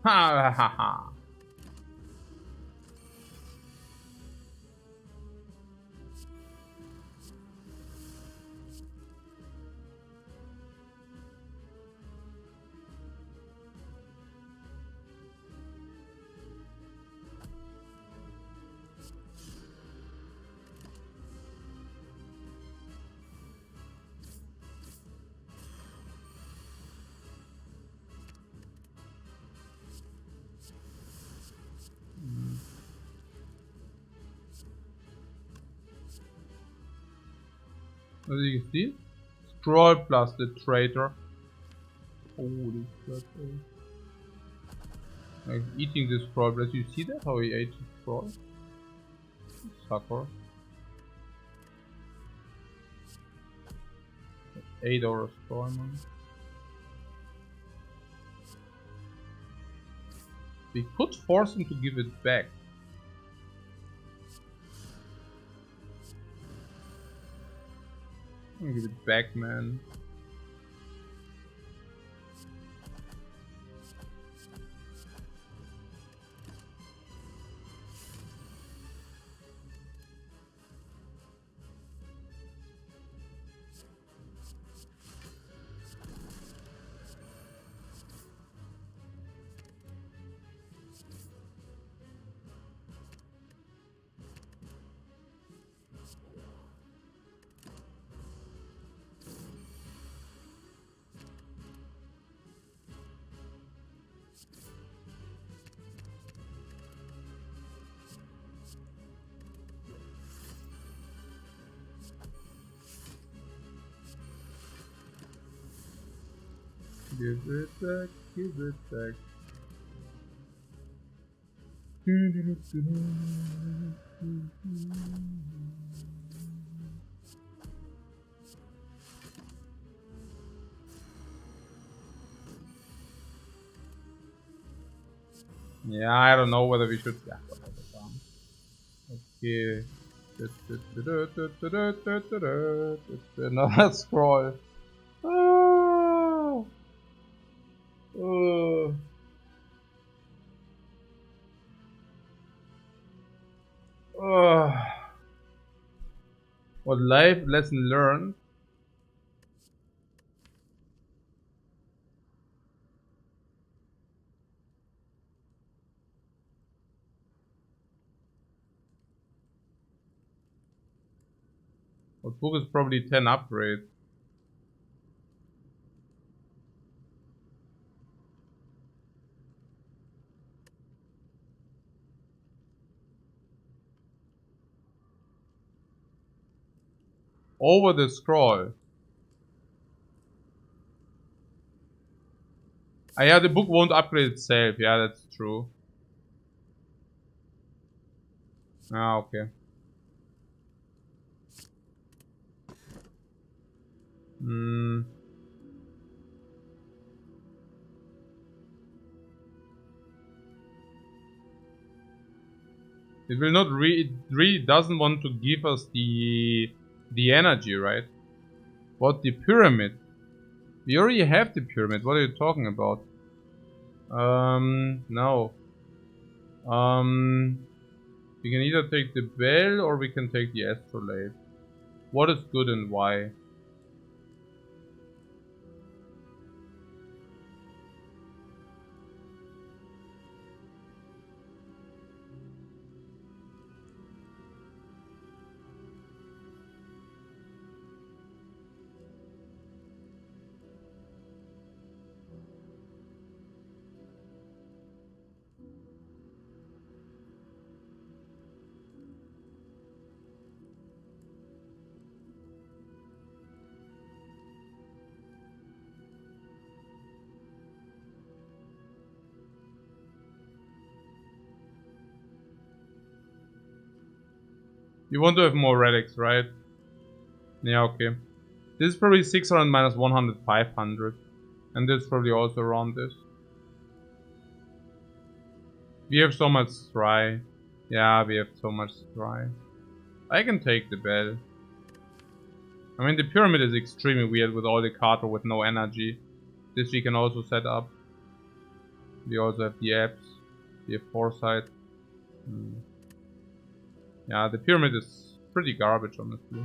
Ha ha ha. As you can see, scroll plus the traitor. Holy crap! Like eating the scroll. Plus, you see that how he ate the scroll? Sucker. 8 hours scroll, man. We could force him to give it back. I'm gonna give it back, man. Give it back, give it back. Yeah, I don't know whether we should. Yeah, okay. Another scroll. Oh. Oh. Oh. What life lesson learned? What book is probably 10 upgrade? Over the scroll. Ah, yeah, the book won't upgrade itself. Yeah, that's true. Ah, okay. Hmm. It will not it really doesn't want to give us the energy, right? What, the pyramid? We already have the pyramid. What are you talking about? No. We can either take the bell or we can take the astrolabe. What is good and why? You want to have more relics, right? Yeah, okay. This is probably 600 minus 100, 500. And this is probably also around this. We have so much scry. Yeah, we have so much scry. I can take the bell. I mean, the pyramid is extremely weird with all the cards with no energy. This we can also set up. We also have the apps. We have foresight. Yeah, the pyramid is pretty garbage, honestly.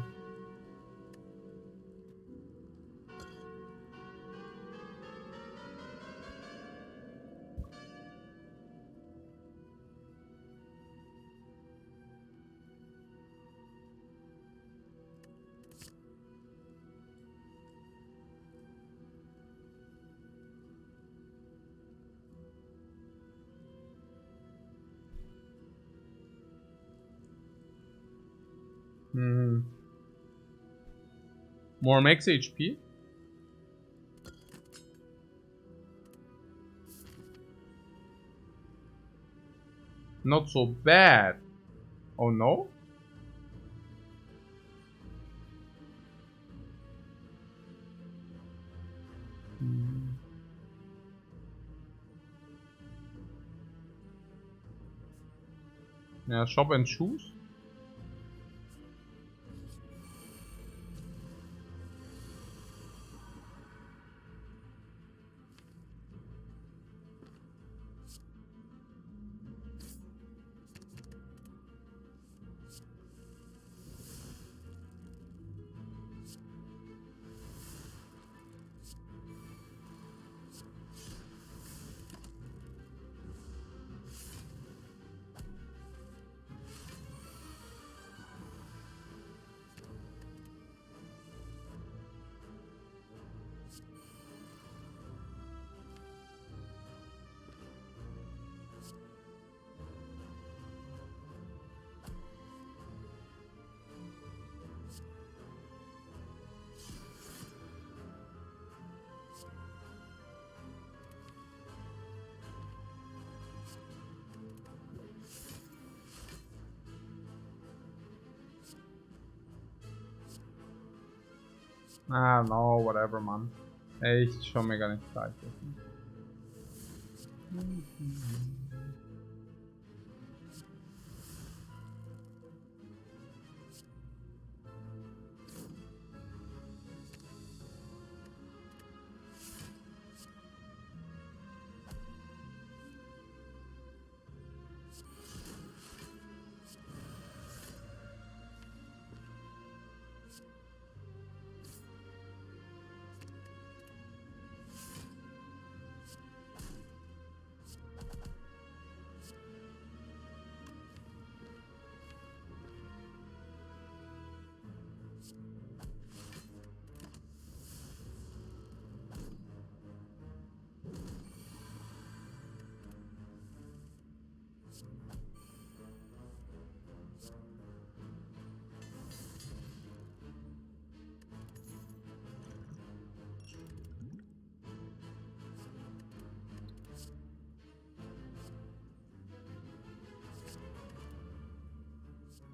More max HP. Not so bad. Oh no? Yeah, shop and choose. Ah, no, whatever, man. Echt schon mega nicht Zeit.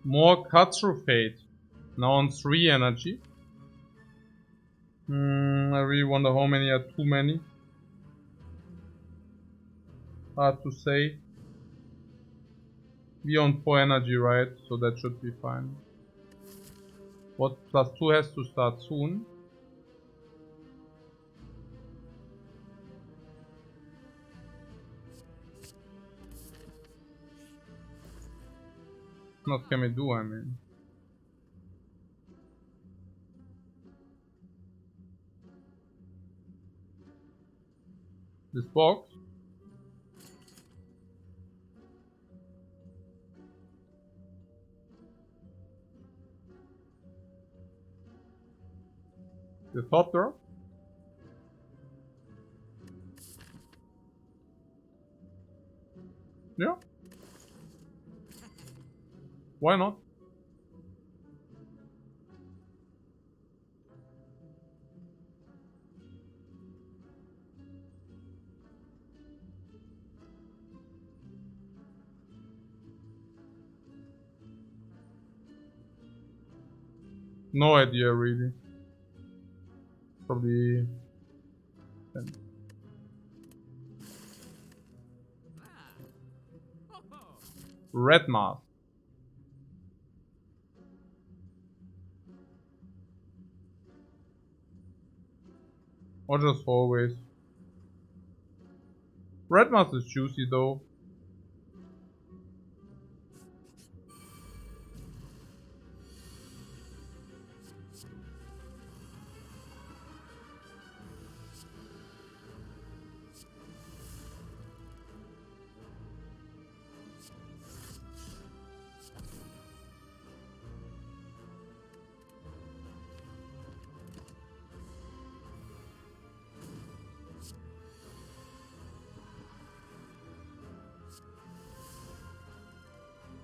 More cut through fate. Now on 3 energy. I really wonder how many are too many. Hard to say. We on 4 energy, right? So that should be fine. What +2 has to start soon. What can we do, I mean? This box? The top drop? Yeah. Why not? No idea really. Probably 10. Red mask. Or just always. Red mask is juicy though.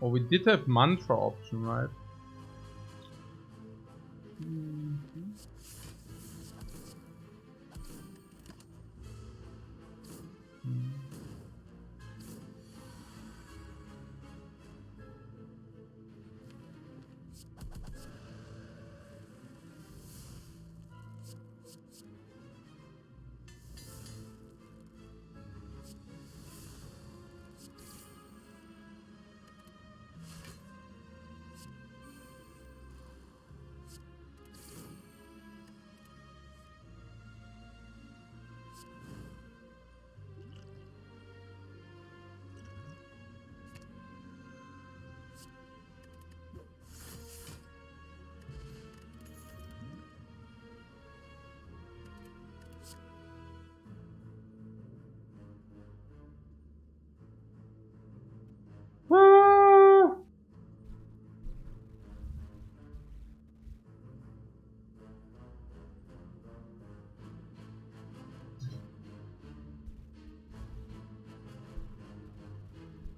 Oh, we did have mantra option, right?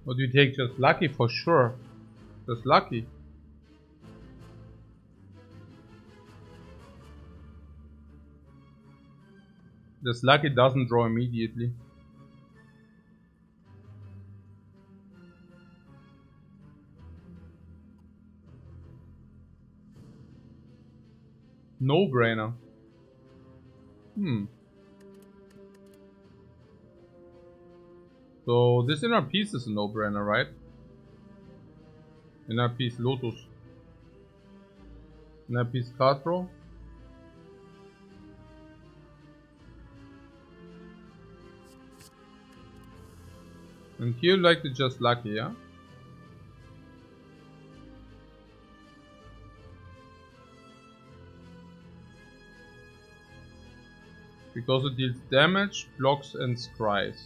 What do you take? Just lucky for sure. Just lucky. Just lucky doesn't draw immediately. No brainer. So this inner piece is a no brainer, right? Inner piece Lotus. Inner piece card draw. And here like the just lucky, yeah? Because it deals damage, blocks and scries.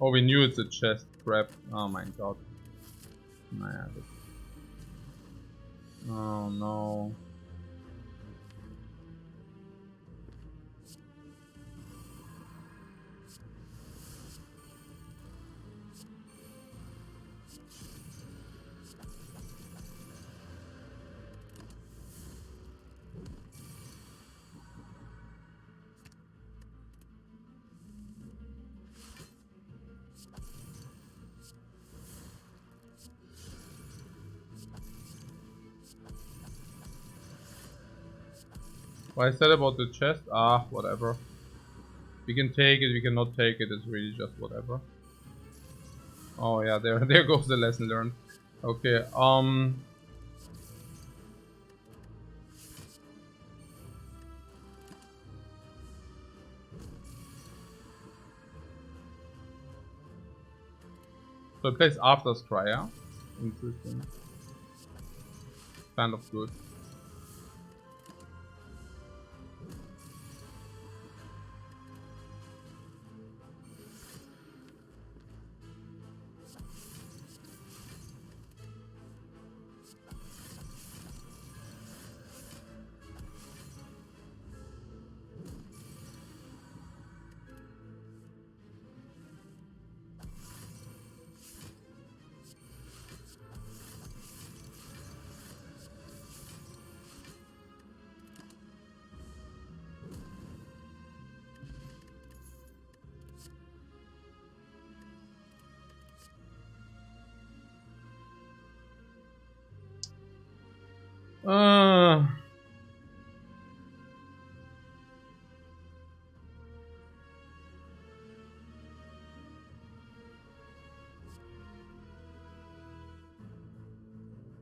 Oh, we knew it's a chest. Crap. Oh my god. Nah. Oh no. What I said about the chest? Ah, whatever. We can take it, we cannot take it, it's really just whatever. Oh yeah, there goes the lesson learned. Okay, so it plays after Spire, yeah? Interesting. Kind of good.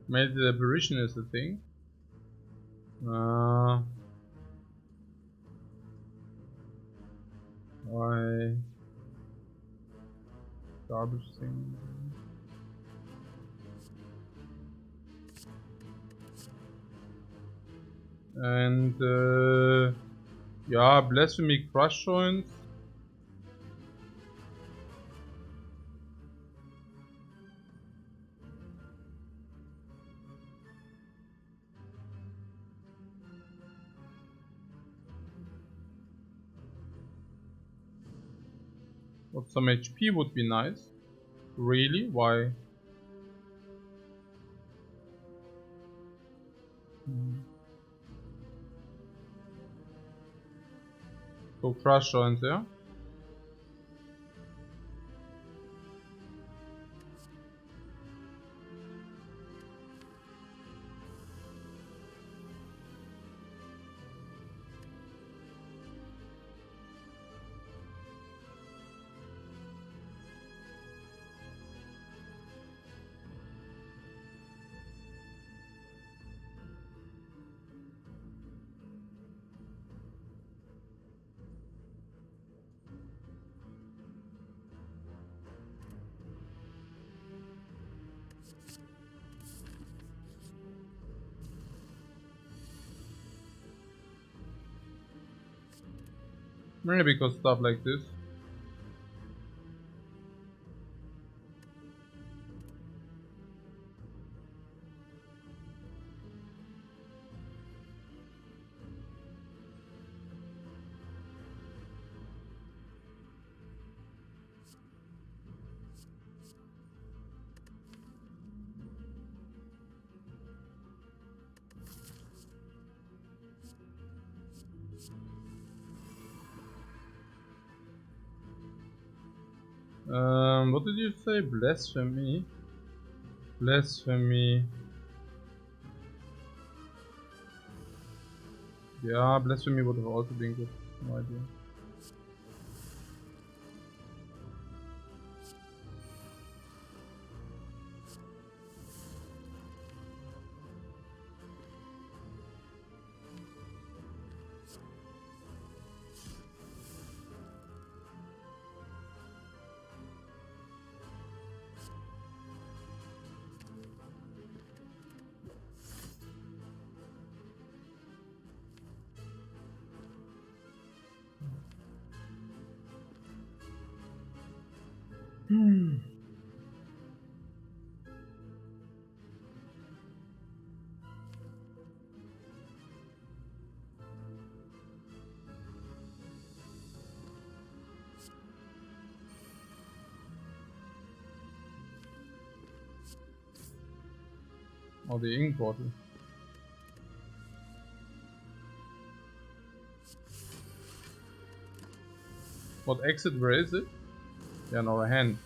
Maybe the apparition is the thing. Why? Garbage thing. And yeah, blasphemy crush joints. But some HP would be nice. Really? Why? So crush joints, yeah? Maybe because stuff like this. What did you say? Blasphemy? Blasphemy. Yeah, blasphemy would have also been good. No idea. Oh, the ink bottle. What exit? Where is it? Yeah, no, a hand.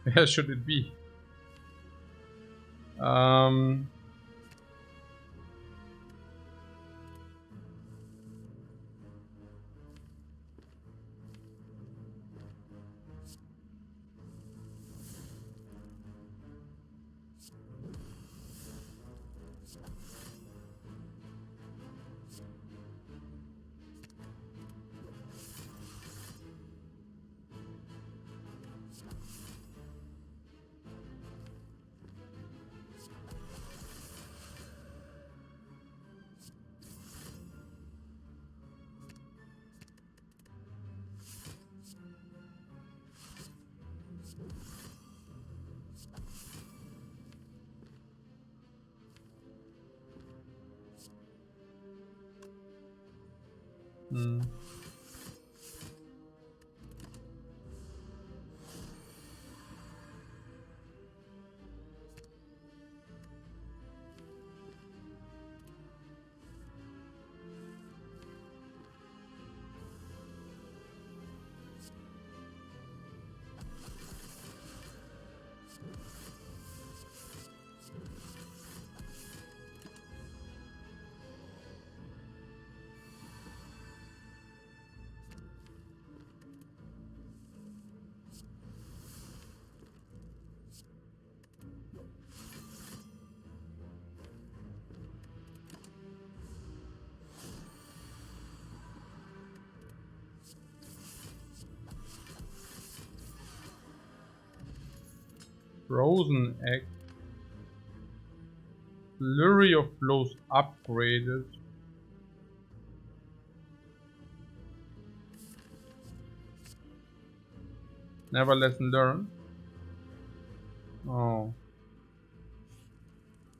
Where should it be? Hmm. Frozen egg. Flurry of blows upgraded. Never lesson learned. Oh.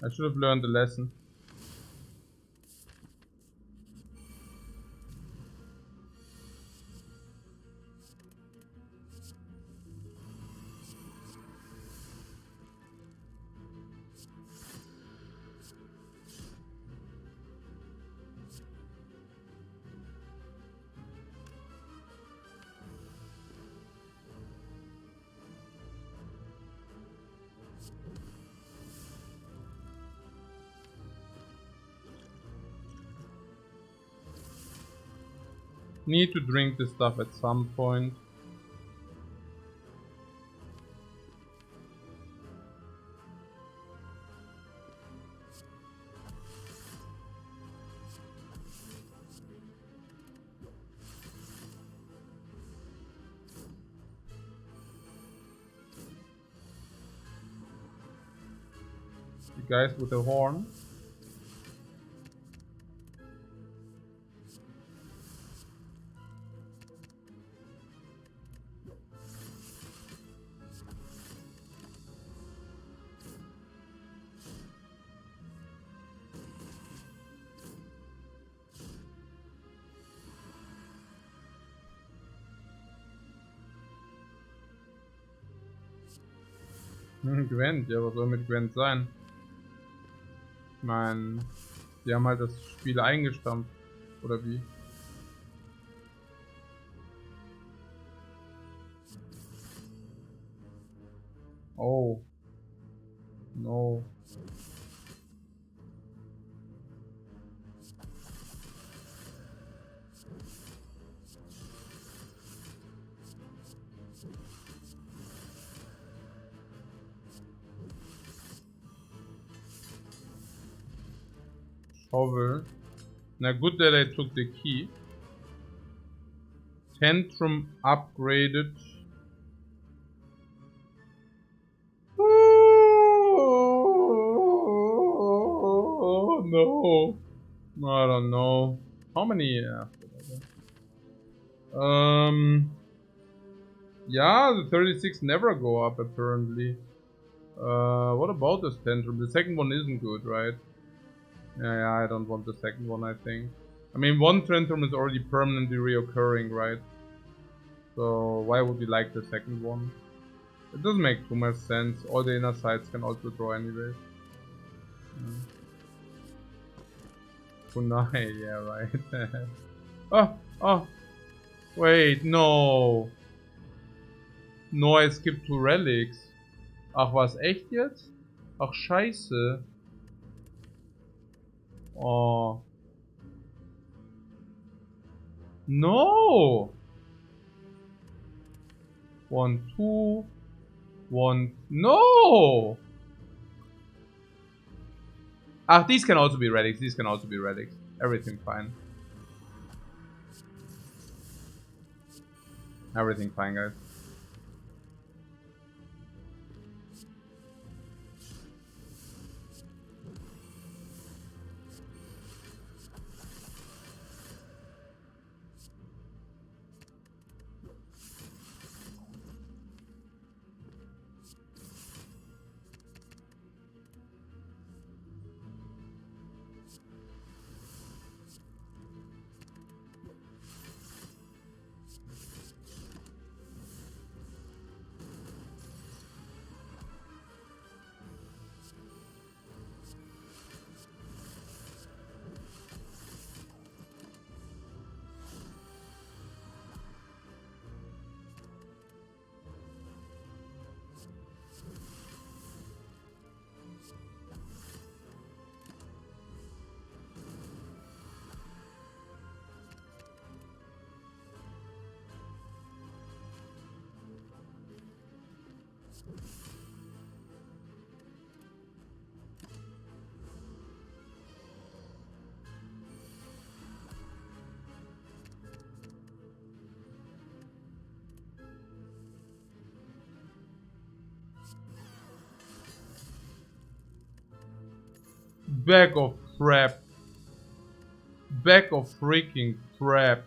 I should have learned the lesson. Need to drink this stuff at some point. The guys with the horn. Gwent, ja, was soll mit Gwent sein? Ich meine, die haben halt das Spiel eingestampft, oder wie? Oh. No. Shovel. Now good that I took the key. Tantrum upgraded. Oh, no. I don't know. How many? Yeah, the 36 never go up apparently. What about this tantrum? The second one isn't good, right? Yeah, I don't want the second one, I think. I mean, one tantrum is already permanently reoccurring, right? So why would you like the second one? It doesn't make too much sense. All the inner sides can also draw anyways. Kunai, yeah, right. Oh, wait, no. No, I skipped 2 relics. Ach, was echt jetzt? Ach, scheiße. Oh. No! 1, 2, 1. No! Ah, these can also be relics. These can also be relics. Everything fine. Everything fine, guys. Bag of crap. Bag of freaking crap.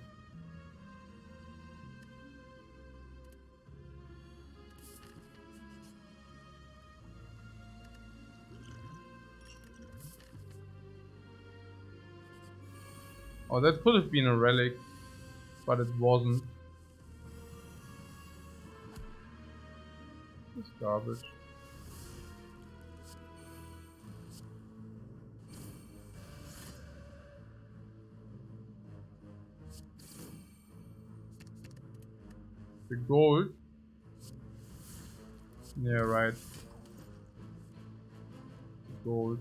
Oh, that could have been a relic, but it wasn't. It's garbage. The gold. Yeah, right. The gold.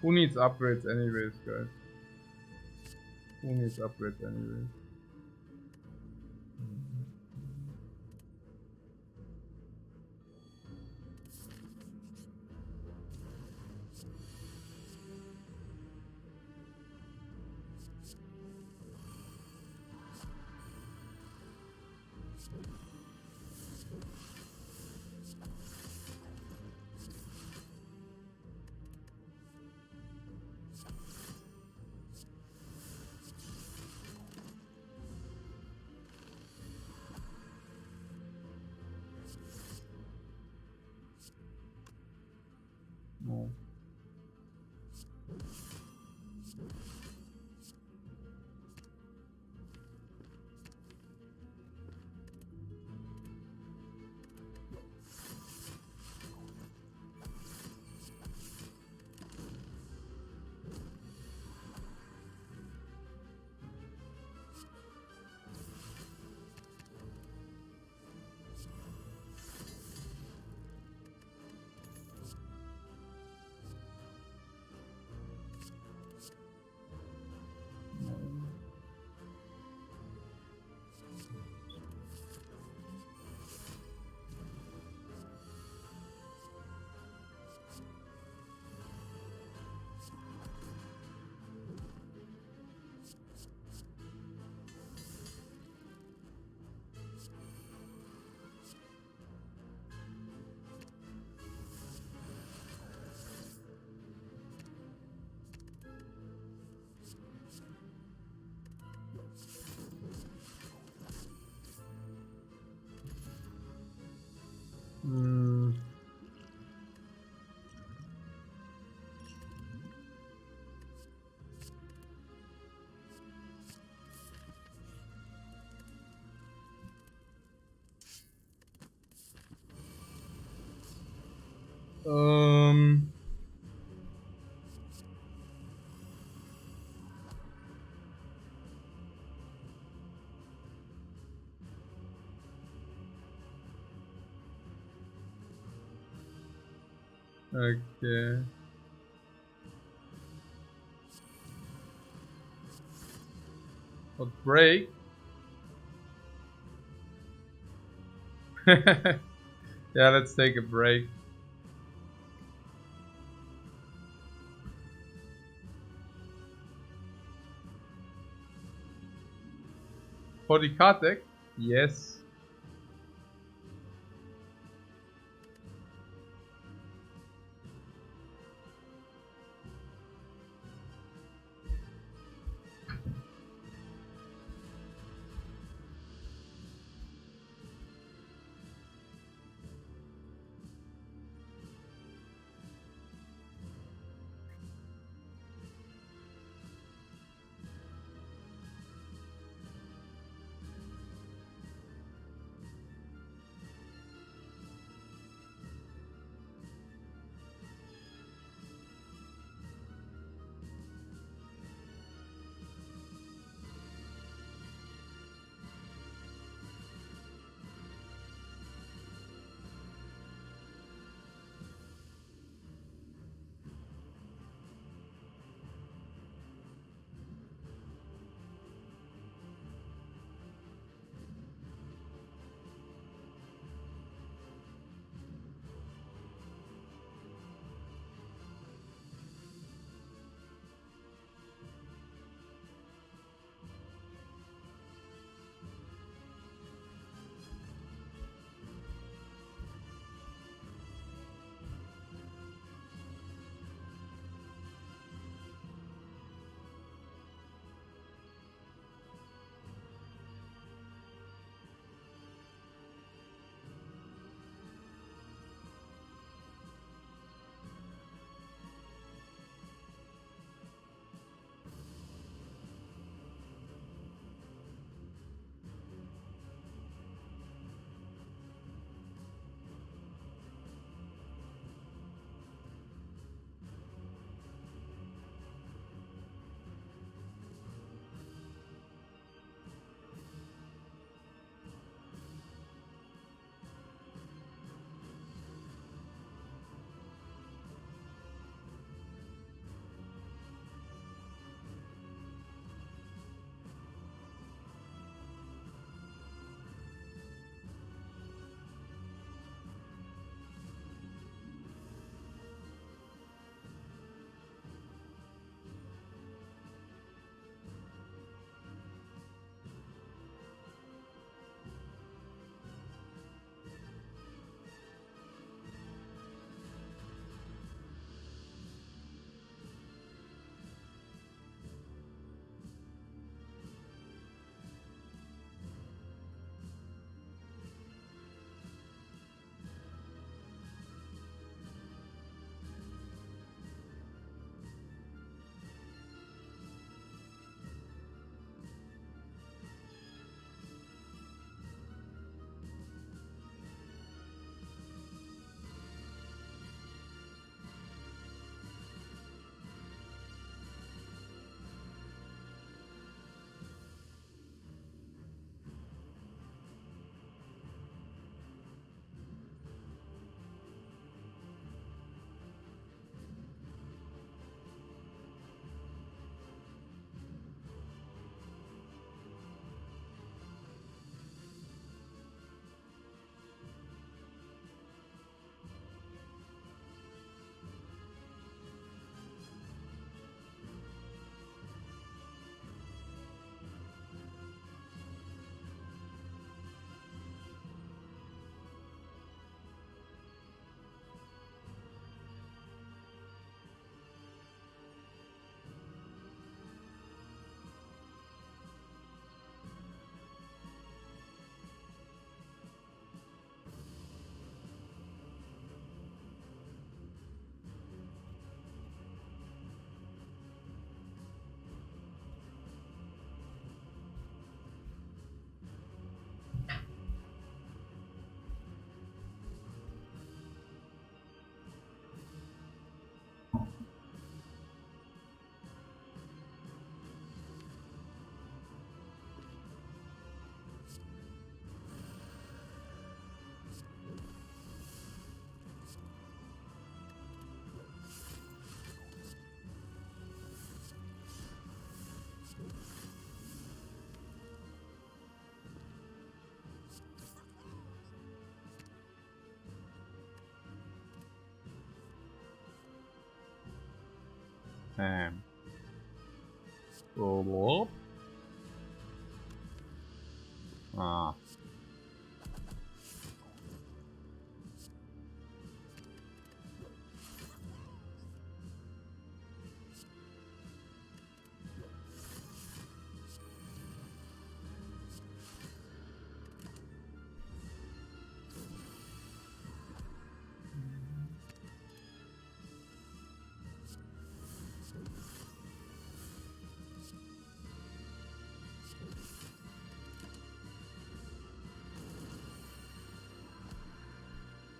Who needs upgrades anyways, guys? Who needs upgrades anyways? No. Mm. Um. Okay. But break. Yeah, let's take a break. For the card deck? Yes. Oh. Ah.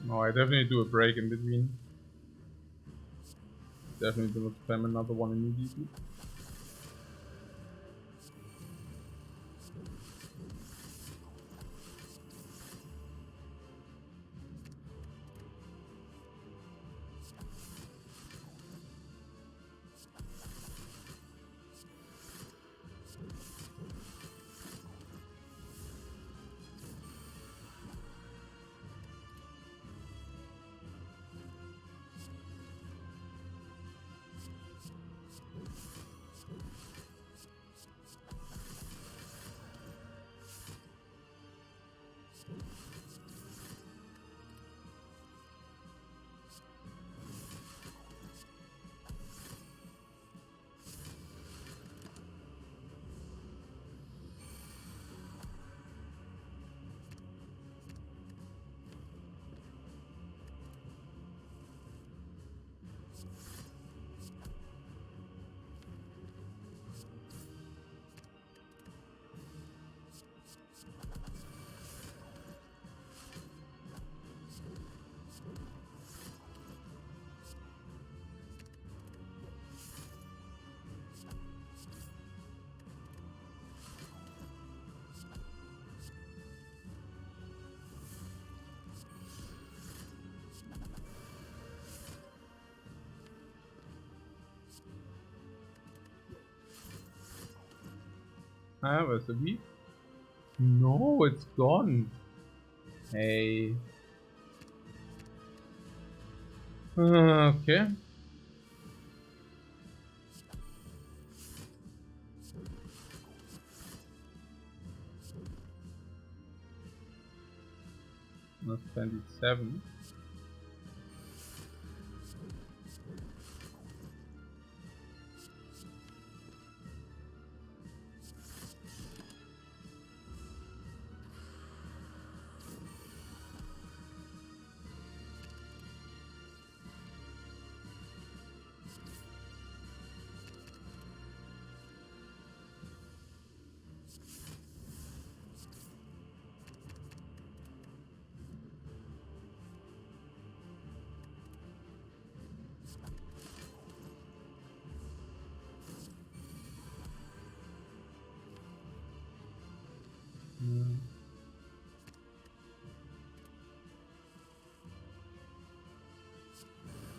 No, I definitely do a break in between. Definitely do not spam another one immediately. Ah, where's the beef? No, it's gone. Hey. Okay. That's 27.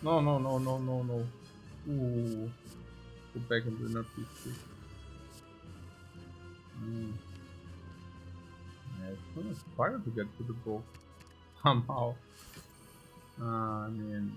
No, no, no, no, no, no. Ooh. Go back and do not be sick. Yeah, it's gonna Spire to get to the book. Somehow. I mean.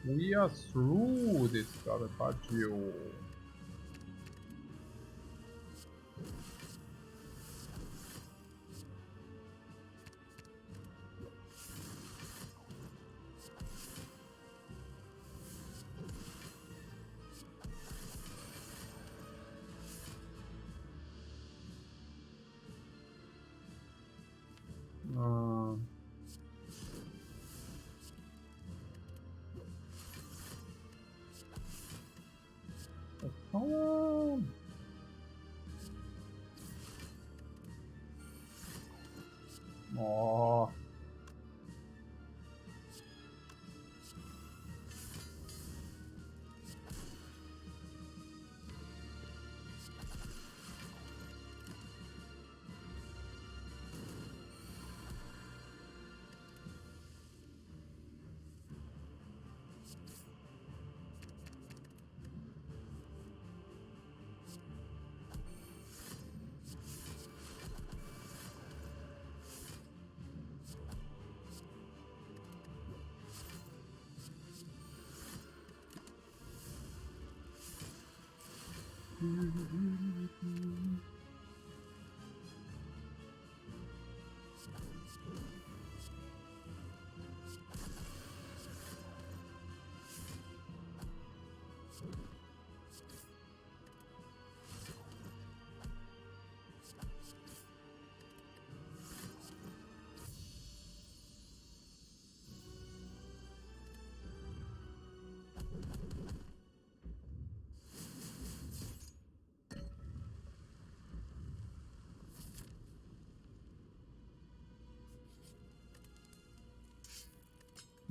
We are through this Caravaggio. Come on. Oh.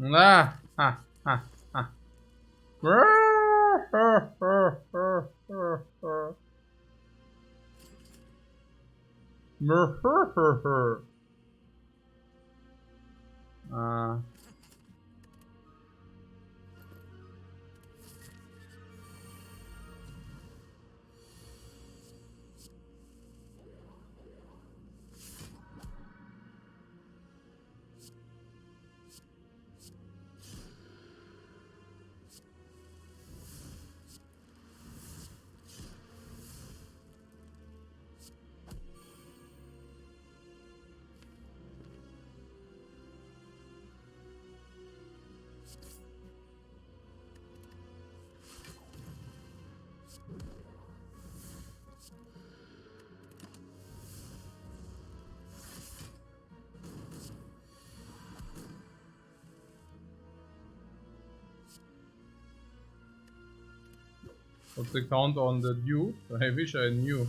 Ah, ah, ah, ah. What's the count on the dude? I wish I knew.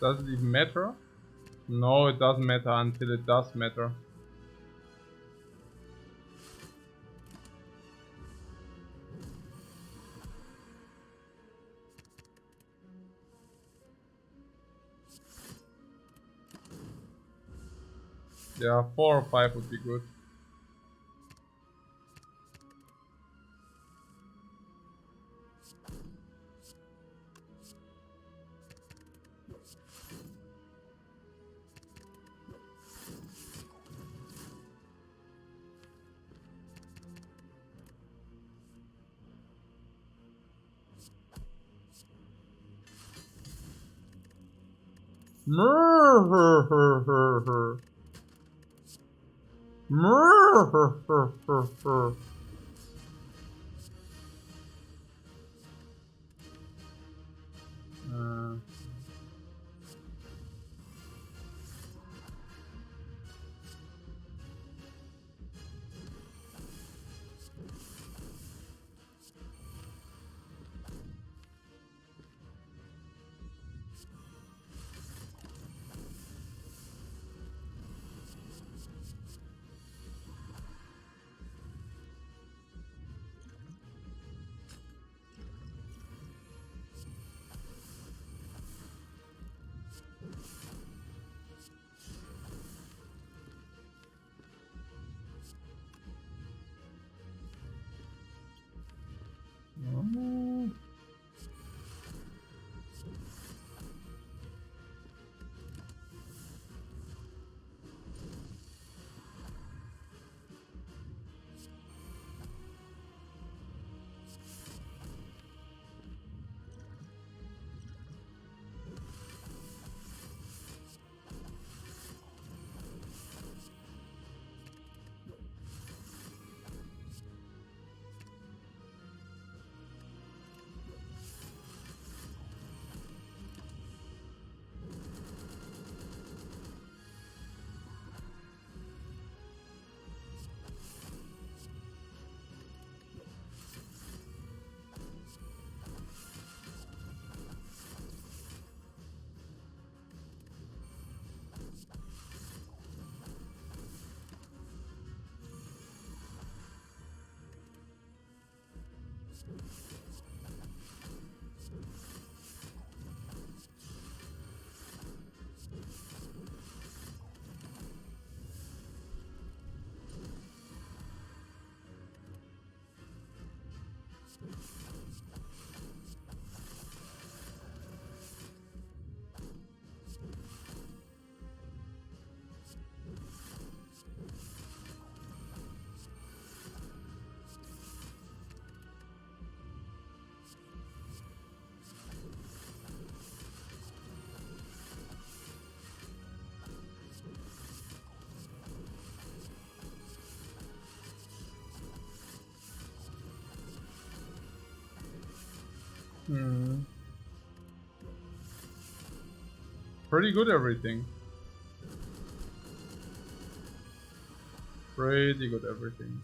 Does it even matter? No, it doesn't matter until it does matter. Yeah, 4 or 5 would be good. Pretty good everything. Pretty good everything.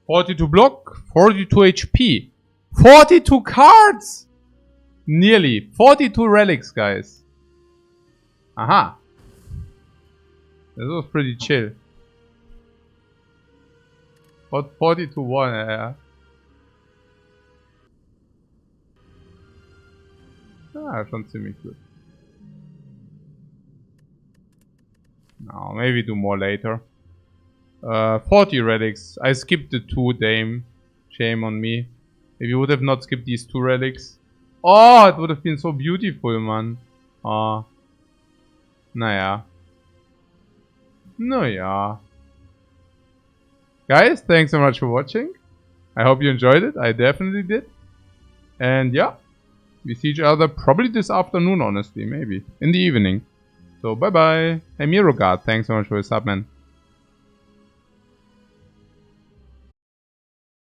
$42 block, 42 HP, 42 cards! Nearly. 42 relics, guys. Aha. This was pretty chill. But 40-1, yeah. Schon ziemlich good. No, maybe do more later. 40 relics. I skipped the 2 Dame. Shame on me. If you would have not skipped these 2 relics. Oh, it would have been so beautiful, man. Oh. Naja. Naja. Guys, thanks so much for watching. I hope you enjoyed it. I definitely did. And yeah. We see each other probably this afternoon, honestly. Maybe. In the evening. So, bye-bye. Hey, Mirogard, thanks so much for your sub, man.